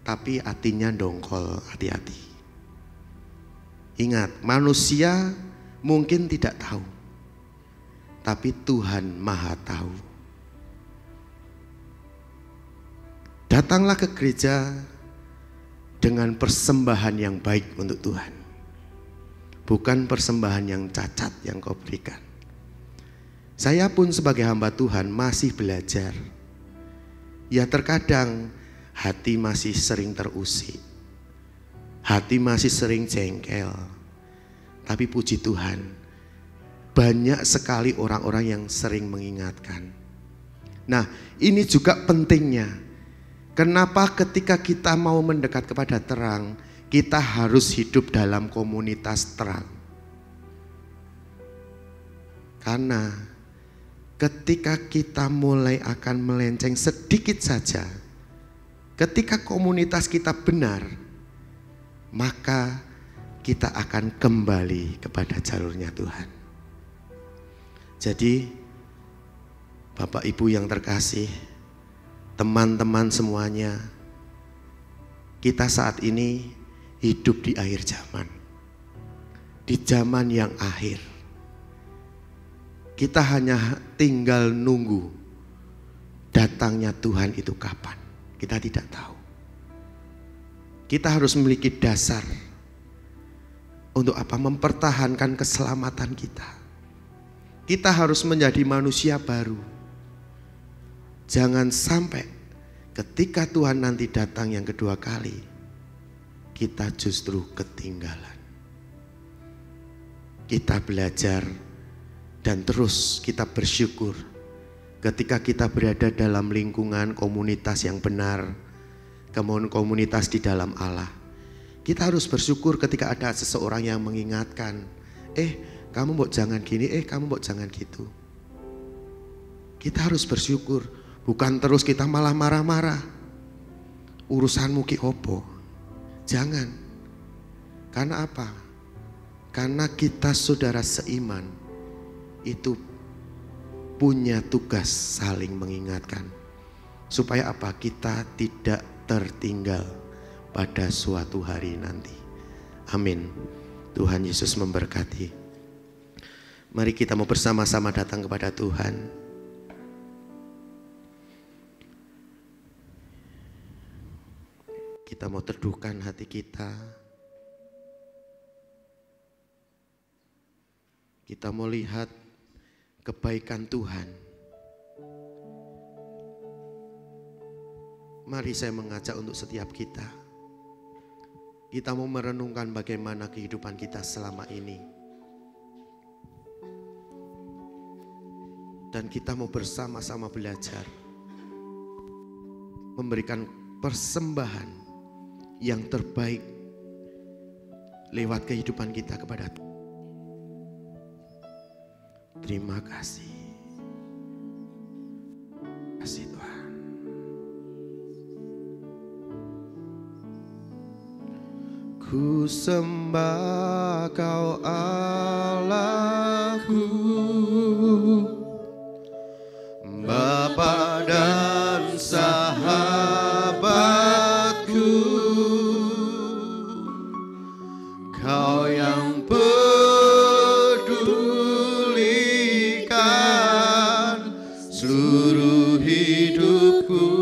tapi hatinya dongkol, hati-hati. Ingat, manusia mungkin tidak tahu, tapi Tuhan Maha tahu. Datanglah ke gereja dengan persembahan yang baik untuk Tuhan. Bukan persembahan yang cacat yang kau berikan. Saya pun sebagai hamba Tuhan masih belajar. Ya terkadang hati masih sering terusik. Hati masih sering jengkel. Tapi puji Tuhan, banyak sekali orang-orang yang sering mengingatkan. Nah, ini juga pentingnya. Kenapa ketika kita mau mendekat kepada terang, kita harus hidup dalam komunitas terang? Karena ketika kita mulai akan melenceng sedikit saja, ketika komunitas kita benar, maka kita akan kembali kepada jalurnya Tuhan. Jadi Bapak Ibu yang terkasih, teman-teman semuanya, kita saat ini hidup di akhir zaman. Di zaman yang akhir. Kita hanya tinggal nunggu datangnya Tuhan itu kapan. Kita tidak tahu. Kita harus memiliki dasar untuk apa? Mempertahankan keselamatan kita. Kita harus menjadi manusia baru. Jangan sampai ketika Tuhan nanti datang yang kedua kali, kita justru ketinggalan. Kita belajar dan terus kita bersyukur ketika kita berada dalam lingkungan komunitas yang benar, komunitas di dalam Allah. Kita harus bersyukur ketika ada seseorang yang mengingatkan, kamu mau jangan gini, kamu mau jangan gitu. Kita harus bersyukur. Bukan terus kita malah marah-marah. Urusanmu ki opo. Jangan. Karena apa? Karena kita saudara seiman itu punya tugas saling mengingatkan. Supaya apa? Kita tidak tertinggal pada suatu hari nanti. Amin. Tuhan Yesus memberkati. Mari kita mau bersama-sama datang kepada Tuhan. Kita mau teduhkan hati kita. Kita mau lihat kebaikan Tuhan. Mari saya mengajak untuk setiap kita. Kita mau merenungkan bagaimana kehidupan kita selama ini. Dan kita mau bersama-sama belajar. Memberikan persembahan yang terbaik lewat kehidupan kita kepada Tuhan. Terima kasih. Kasih Tuhan. Ku sembah Kau Allahku, Bapa dan sahabatku, Kau yang pedulikan seluruh hidupku.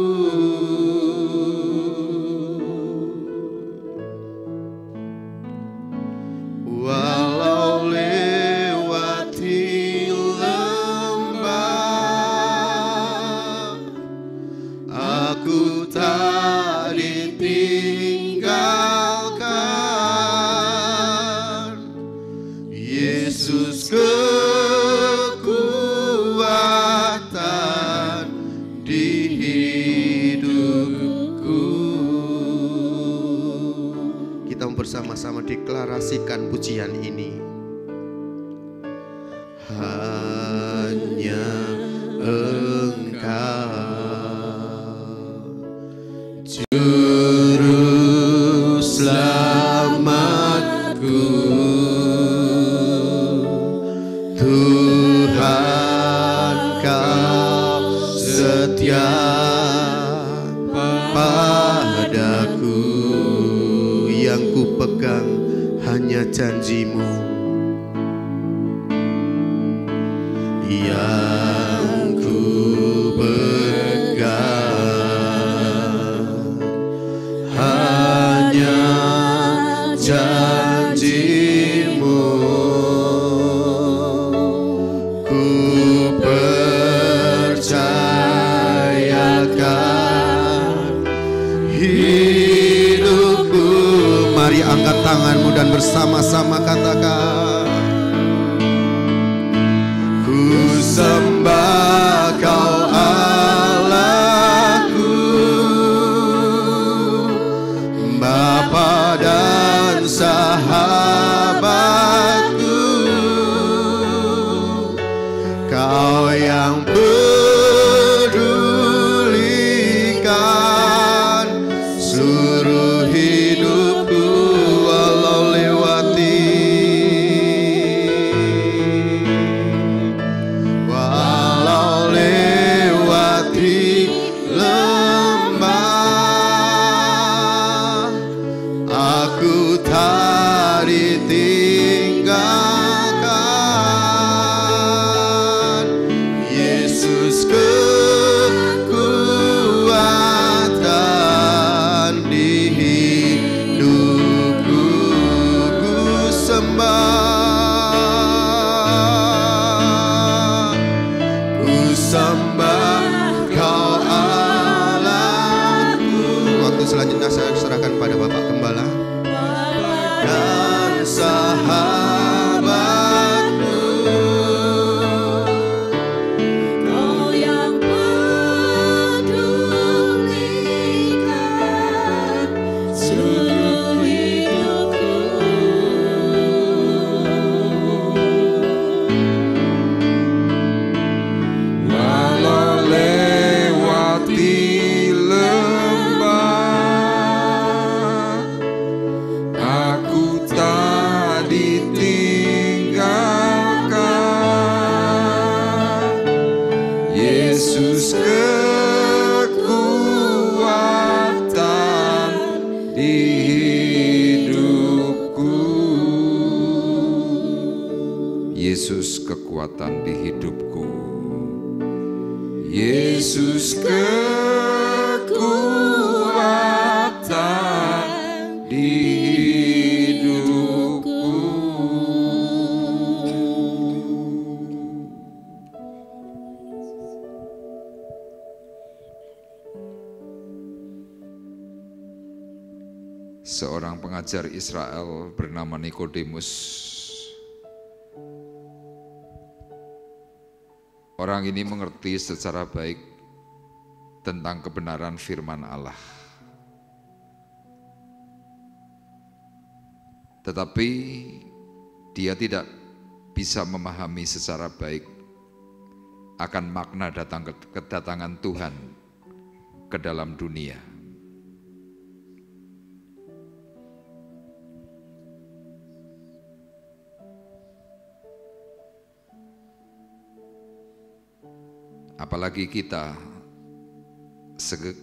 Walau lewati lembah, aku tak ditinggalkan. Yesus kekuatan di hidupku. Kita bersama-sama deklarasikan pujian ini. Hanya Engkau Juru Selamatku, Tuhan Kau setia padaku. Yang ku pegang hanya janji-Mu, yang ku pegang hanya janji-Mu. Ku percayakan hidupku. Mari angkat tanganmu dan bersama-sama katakan, ku sembah Kau Allahku, Bapa dan sahabatku, Kau yang pedulikan seluruh hidupku. Walau lewati lembah, aku tak ditinggalkan. Yesus kekuatan di hidupku. Ku sembah Kau Allahku. Waktu selanjutnya saya serahkan pada Bapak Gembala dan sahabatku, Kau yang pedulikan seluruh hidupku. Walau lewati lembah, aku tak ditinggalkan. Yesus kekuatan di hidupku. Yesus kekuatan di hidupku. Yesus kekuatan di hidupku. seorang pengajar Israel bernama Nikodemus. Orang ini mengerti secara baik tentang kebenaran firman Allah. Tetapi dia tidak bisa memahami secara baik akan makna kedatangan Tuhan ke dalam dunia. Apalagi kita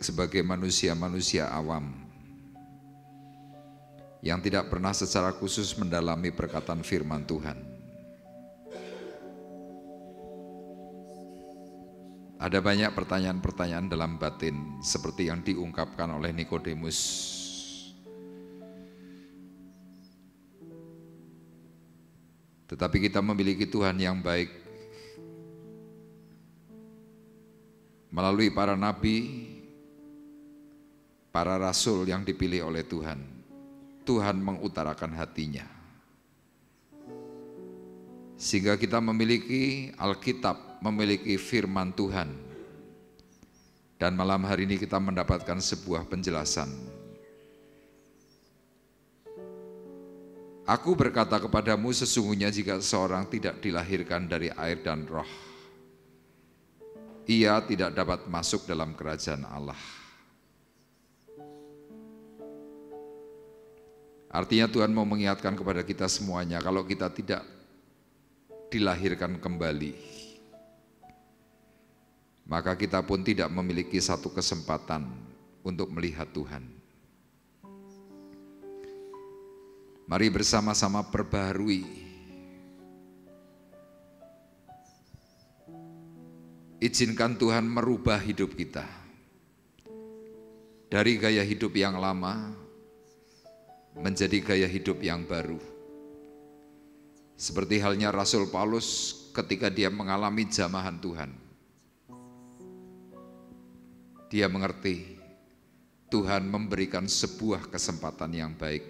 sebagai manusia-manusia awam yang tidak pernah secara khusus mendalami perkataan firman Tuhan. Ada banyak pertanyaan-pertanyaan dalam batin seperti yang diungkapkan oleh Nikodemus. Tetapi kita memiliki Tuhan yang baik. Melalui para nabi, para rasul yang dipilih oleh Tuhan, Tuhan mengutarakan hatinya. Sehingga kita memiliki Alkitab, memiliki firman Tuhan. Dan malam hari ini kita mendapatkan sebuah penjelasan. Aku berkata kepadamu, sesungguhnya jika seorang tidak dilahirkan dari air dan roh, ia tidak dapat masuk dalam kerajaan Allah. Artinya Tuhan mau mengingatkan kepada kita semuanya, kalau kita tidak dilahirkan kembali, maka kita pun tidak memiliki satu kesempatan untuk melihat Tuhan. Mari bersama-sama perbaharui. Izinkan Tuhan merubah hidup kita dari gaya hidup yang lama menjadi gaya hidup yang baru. Seperti halnya Rasul Paulus ketika dia mengalami jamahan Tuhan. Dia mengerti Tuhan memberikan sebuah kesempatan yang baik.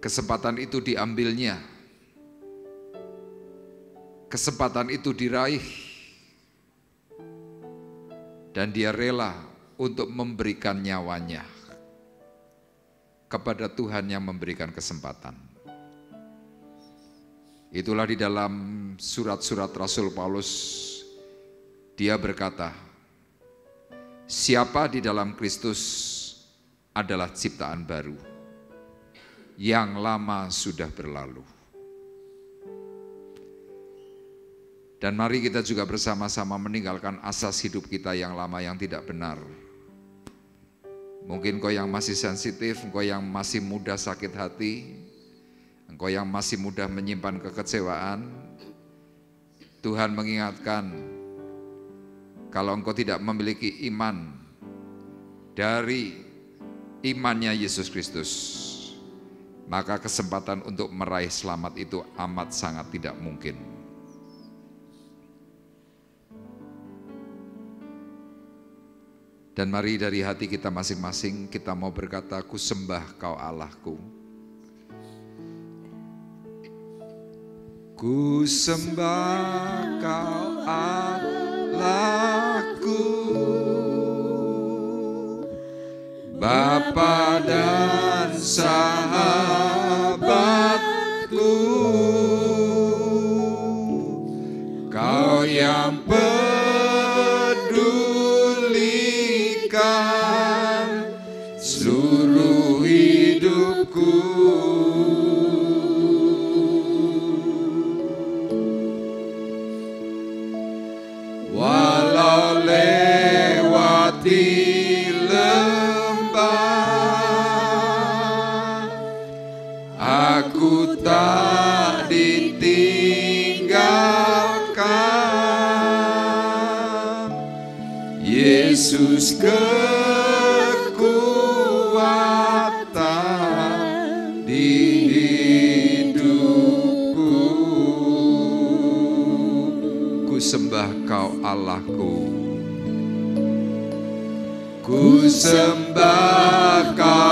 Kesempatan itu diambilnya. Kesempatan itu diraih dan dia rela untuk memberikan nyawanya kepada Tuhan yang memberikan kesempatan. Itulah di dalam surat-surat Rasul Paulus dia berkata, siapa di dalam Kristus adalah ciptaan baru, yang lama sudah berlalu. Dan mari kita juga bersama-sama meninggalkan asas hidup kita yang lama yang tidak benar. Mungkin engkau yang masih sensitif, engkau yang masih mudah sakit hati, engkau yang masih mudah menyimpan kekecewaan. Tuhan mengingatkan, kalau engkau tidak memiliki iman dari imannya Yesus Kristus, maka kesempatan untuk meraih selamat itu amat sangat tidak mungkin. Dan mari dari hati kita masing-masing kita mau berkata, ku sembah Kau Allahku. Ku sembah Kau Allahku, Bapa dan sahabatku, Kau yang seluruh hidupku. Walau lewati lembah, aku tak ditinggalkan. Yesus sembah Kau Allahku, ku sembah Kau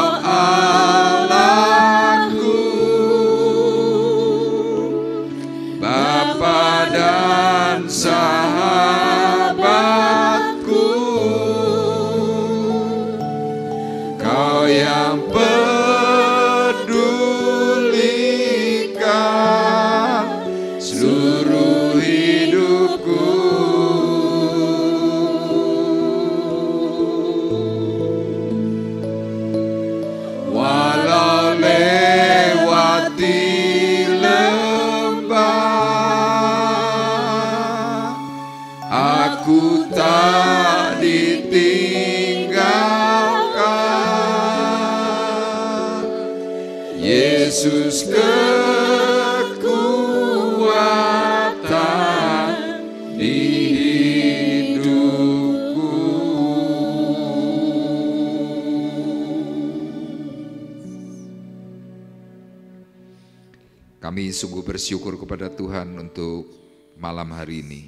Kami sungguh bersyukur kepada Tuhan untuk malam hari ini.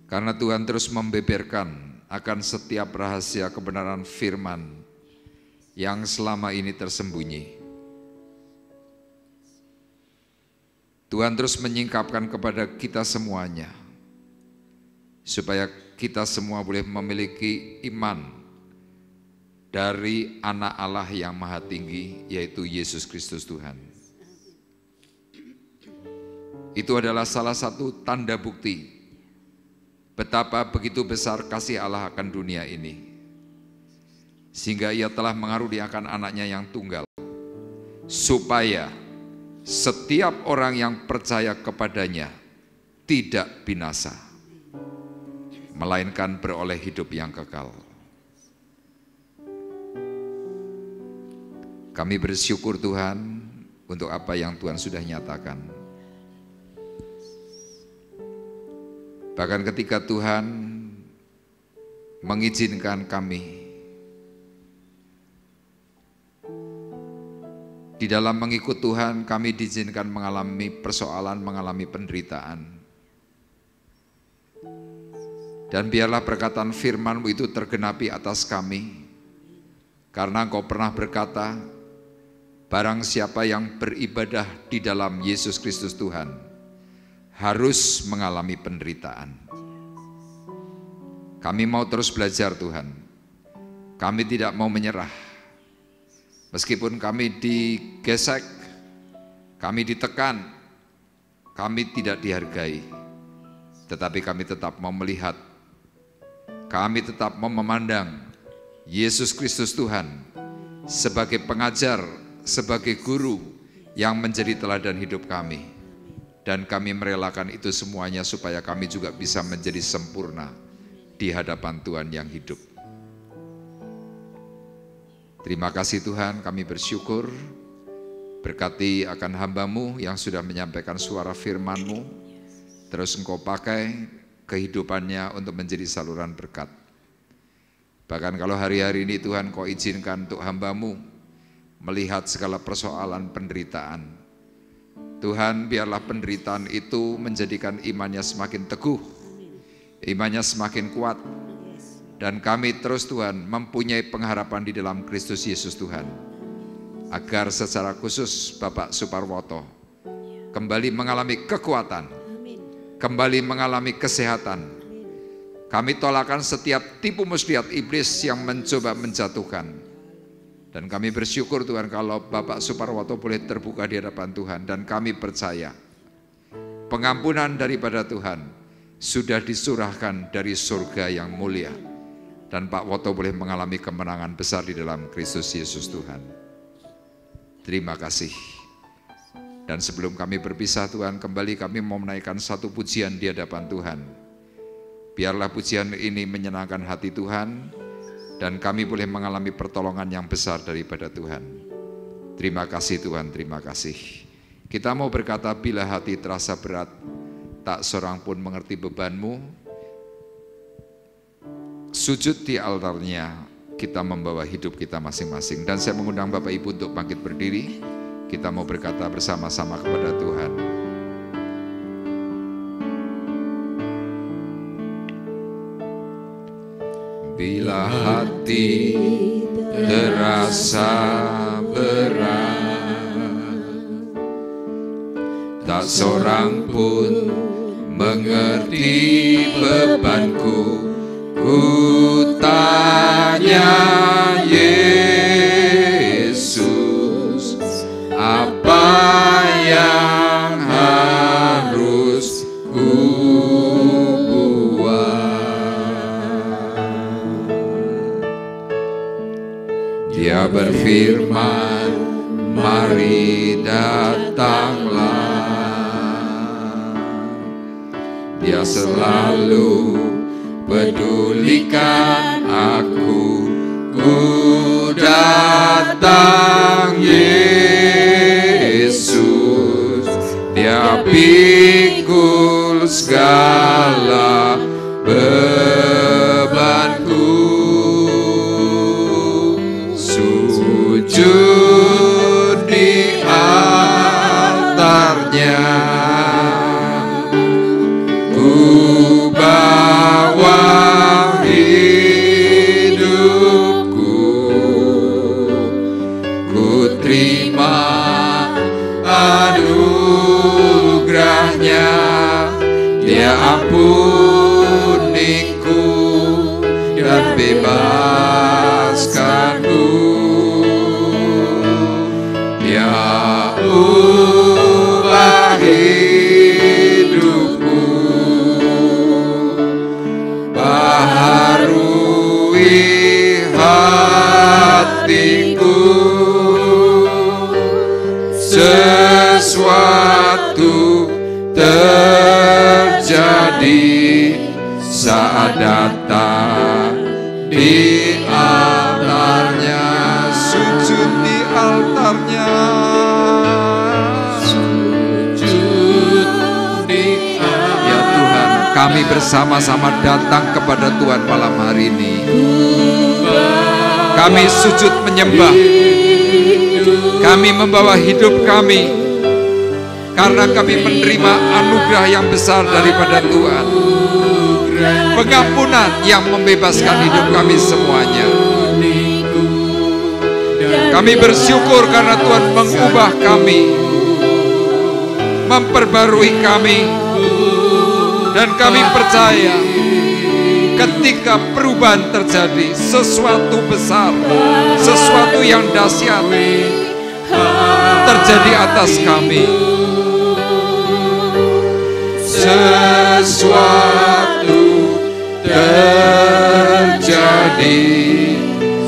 Karena Tuhan terus membeberkan akan setiap rahasia kebenaran firman yang selama ini tersembunyi. Tuhan terus menyingkapkan kepada kita semuanya, supaya kita semua boleh memiliki iman dari anak Allah yang maha tinggi, yaitu Yesus Kristus Tuhan. Itu adalah salah satu tanda bukti betapa begitu besar kasih Allah akan dunia ini, sehingga Ia telah mengaruniakan anaknya yang tunggal, supaya setiap orang yang percaya kepadanya tidak binasa, melainkan beroleh hidup yang kekal. Kami bersyukur Tuhan untuk apa yang Tuhan sudah nyatakan. Bahkan ketika Tuhan mengizinkan kami di dalam mengikut Tuhan, kami diizinkan mengalami persoalan, mengalami penderitaan. Dan biarlah perkataan firman-Mu itu tergenapi atas kami, karena Engkau pernah berkata, barang siapa yang beribadah di dalam Yesus Kristus Tuhan harus mengalami penderitaan. Kami mau terus belajar Tuhan. Kami tidak mau menyerah. Meskipun kami digesek, kami ditekan, kami tidak dihargai. Tetapi kami tetap mau melihat, kami tetap mau memandang Yesus Kristus Tuhan sebagai pengajar, sebagai guru yang menjadi teladan hidup kami. Dan kami merelakan itu semuanya supaya kami juga bisa menjadi sempurna di hadapan Tuhan yang hidup. Terima kasih Tuhan, kami bersyukur. Berkati akan hamba-Mu yang sudah menyampaikan suara firman-Mu. Terus Engkau pakai kehidupannya untuk menjadi saluran berkat. Bahkan kalau hari-hari ini Tuhan Kau izinkan untuk hamba-Mu melihat segala persoalan penderitaan, Tuhan, biarlah penderitaan itu menjadikan imannya semakin teguh, imannya semakin kuat, dan kami terus Tuhan mempunyai pengharapan di dalam Kristus Yesus Tuhan, agar secara khusus Bapak Suparwoto kembali mengalami kekuatan, kembali mengalami kesehatan. Kami tolakkan setiap tipu muslihat iblis yang mencoba menjatuhkan. Dan kami bersyukur Tuhan kalau Bapak Suparwoto boleh terbuka di hadapan Tuhan, dan kami percaya pengampunan daripada Tuhan sudah disurahkan dari surga yang mulia, dan Pak Woto boleh mengalami kemenangan besar di dalam Kristus Yesus Tuhan. Terima kasih. Dan sebelum kami berpisah Tuhan, kembali kami mau menaikkan satu pujian di hadapan Tuhan. Biarlah pujian ini menyenangkan hati Tuhan, dan kami boleh mengalami pertolongan yang besar daripada Tuhan. Terima kasih Tuhan, terima kasih. Kita mau berkata, bila hati terasa berat, tak seorang pun mengerti bebanmu, sujud di altarnya, kita membawa hidup kita masing-masing. Dan saya mengundang Bapak Ibu untuk bangkit berdiri. Kita mau berkata bersama-sama kepada Tuhan. Bila hati terasa berat, tak seorang pun mengerti bebanku, ku tanya Yesus, apa yang harus ku Dia berfirman, mari datanglah. Dia selalu pedulikan aku. Ku datang Yesus, Dia pikul segala bebanku. Sujud di anugerahnya Dia ampuniku dan bebaskanku. Dia ubah hidupku, baharui hatiku. Sesuatu terjadi saat datang di altarnya, sujud di altarnya, sujud di altarnya. Ya Tuhan, kami bersama-sama datang kepada Tuhan malam hari ini. Kami sujud menyembah, kami membawa hidup kami, karena kami menerima anugerah yang besar daripada Tuhan, pengampunan yang membebaskan hidup kami semuanya. Kami bersyukur karena Tuhan mengubah kami, memperbarui kami, dan kami percaya ketika perubahan terjadi, sesuatu besar, sesuatu yang dahsyat terjadi atas kami. Sesuatu terjadi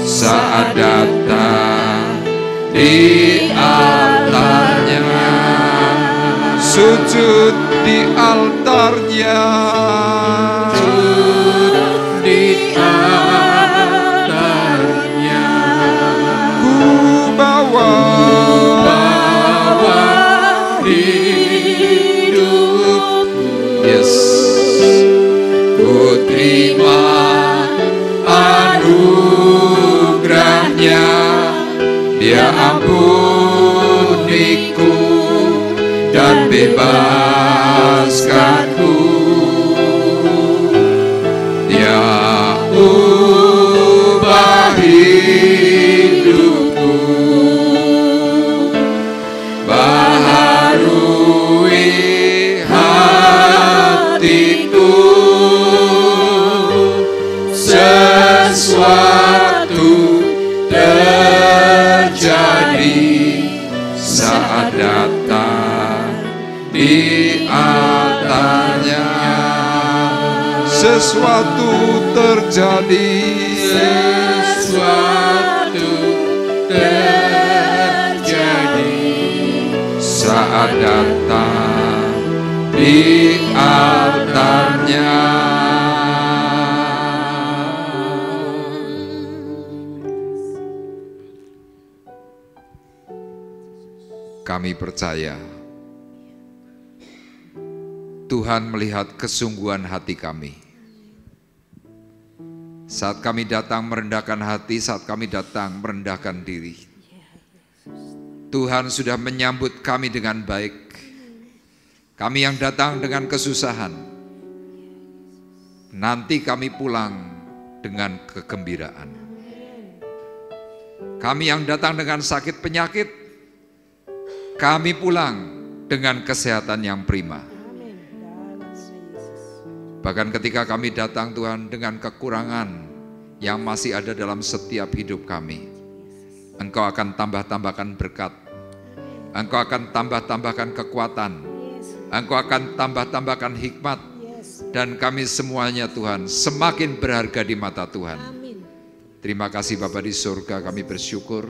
saat datang di altarnya, sujud di altarnya, sujud di altarnya. Ku bawa hidup, yes, ku terima anugerahnya, Dia ampuniku dan bebaskanku. Dia ubah hidupku, baharui hatiku. Sesuatu terjadi saat datang di altarnya. Sesuatu terjadi, sesuatu terjadi saat datang di altarnya. Kami percaya Tuhan melihat kesungguhan hati kami. Saat kami datang merendahkan hati, saat kami datang merendahkan diri, Tuhan sudah menyambut kami dengan baik. Kami yang datang dengan kesusahan, nanti kami pulang dengan kegembiraan. Kami yang datang dengan sakit penyakit, kami pulang dengan kesehatan yang prima. Bahkan ketika kami datang Tuhan dengan kekurangan yang masih ada dalam setiap hidup kami, Engkau akan tambah-tambahkan berkat, Engkau akan tambah-tambahkan kekuatan, Engkau akan tambah-tambahkan hikmat, dan kami semuanya Tuhan semakin berharga di mata Tuhan. Terima kasih Bapa di surga, kami bersyukur,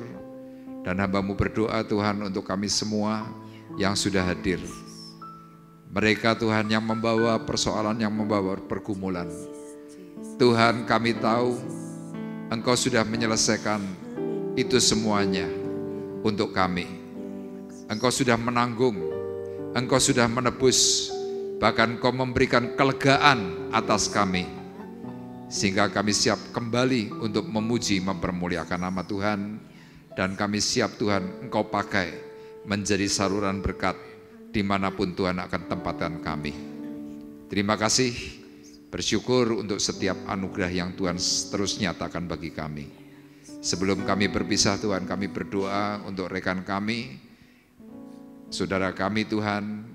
dan hamba-Mu berdoa Tuhan untuk kami semua yang sudah hadir. Mereka Tuhan yang membawa persoalan, yang membawa pergumulan. Tuhan, kami tahu Engkau sudah menyelesaikan itu semuanya untuk kami. Engkau sudah menanggung, Engkau sudah menebus, bahkan Engkau memberikan kelegaan atas kami, sehingga kami siap kembali untuk memuji, mempermuliakan nama Tuhan. Dan kami siap Tuhan Engkau pakai menjadi saluran berkat dimanapun Tuhan akan tempatkan kami. Terima kasih, bersyukur untuk setiap anugerah yang Tuhan terus nyatakan bagi kami. Sebelum kami berpisah Tuhan, kami berdoa untuk rekan kami saudara kami Tuhan,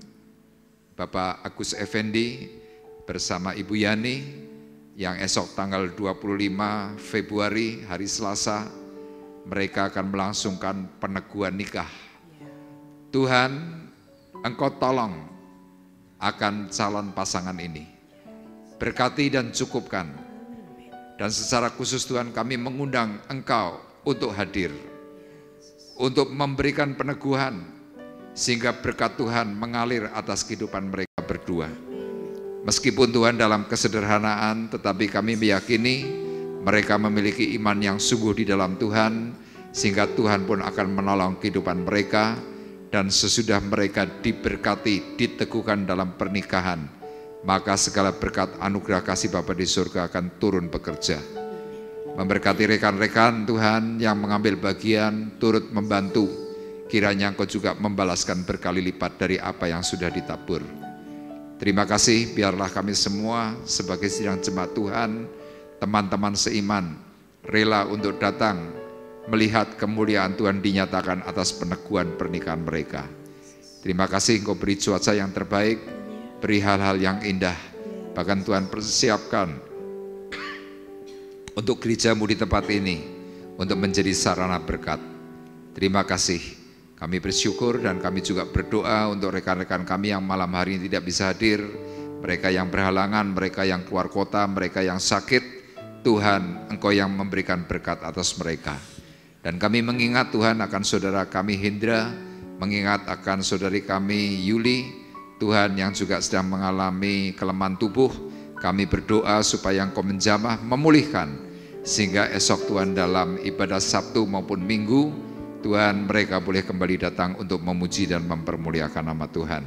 Bapak Agus Effendi bersama Ibu Yani yang esok tanggal 25 Februari hari Selasa mereka akan melangsungkan peneguhan nikah. Tuhan, Engkau tolong akan calon pasangan ini. Berkati dan cukupkan. Dan secara khusus Tuhan kami mengundang Engkau untuk hadir. Untuk memberikan peneguhan sehingga berkat Tuhan mengalir atas kehidupan mereka berdua. Meskipun Tuhan dalam kesederhanaan, tetapi kami meyakini mereka memiliki iman yang sungguh di dalam Tuhan, sehingga Tuhan pun akan menolong kehidupan mereka, dan sesudah mereka diberkati, diteguhkan dalam pernikahan, maka segala berkat anugerah kasih Bapa di surga akan turun bekerja. Memberkati rekan-rekan Tuhan yang mengambil bagian, turut membantu, kiranya Engkau juga membalaskan berkali lipat dari apa yang sudah ditabur. Terima kasih, biarlah kami semua sebagai sidang jemaat Tuhan, teman-teman seiman, rela untuk datang melihat kemuliaan Tuhan dinyatakan atas peneguhan pernikahan mereka. Terima kasih Engkau beri cuaca yang terbaik, beri hal-hal yang indah, bahkan Tuhan persiapkan untuk gerejamu di tempat ini, untuk menjadi sarana berkat. Terima kasih. Kami bersyukur dan kami juga berdoa untuk rekan-rekan kami yang malam hari ini tidak bisa hadir, mereka yang berhalangan, mereka yang keluar kota, mereka yang sakit. Tuhan, Engkau yang memberikan berkat atas mereka. Dan kami mengingat Tuhan akan saudara kami Hendra, mengingat akan saudari kami Yuli, Tuhan yang juga sedang mengalami kelemahan tubuh. Kami berdoa supaya Engkau menjamah, memulihkan, sehingga esok Tuhan dalam ibadah Sabtu maupun Minggu, Tuhan mereka boleh kembali datang untuk memuji dan mempermuliakan nama Tuhan.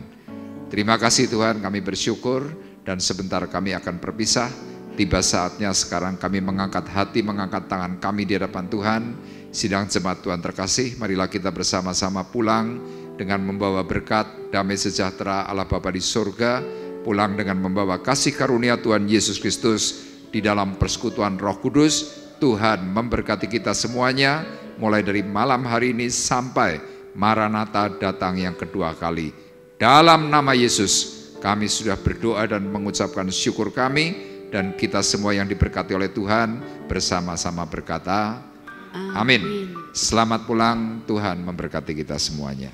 Terima kasih Tuhan, kami bersyukur dan sebentar kami akan berpisah. Tiba saatnya sekarang kami mengangkat hati, mengangkat tangan kami di hadapan Tuhan. Sidang jemaat Tuhan terkasih, marilah kita bersama-sama pulang dengan membawa berkat, damai sejahtera Allah Bapa di surga, pulang dengan membawa kasih karunia Tuhan Yesus Kristus di dalam persekutuan Roh Kudus. Tuhan memberkati kita semuanya, mulai dari malam hari ini sampai Maranatha datang yang kedua kali. Dalam nama Yesus, kami sudah berdoa dan mengucapkan syukur kami, dan kita semua yang diberkati oleh Tuhan bersama-sama berkata, amin. Selamat pulang, Tuhan memberkati kita semuanya.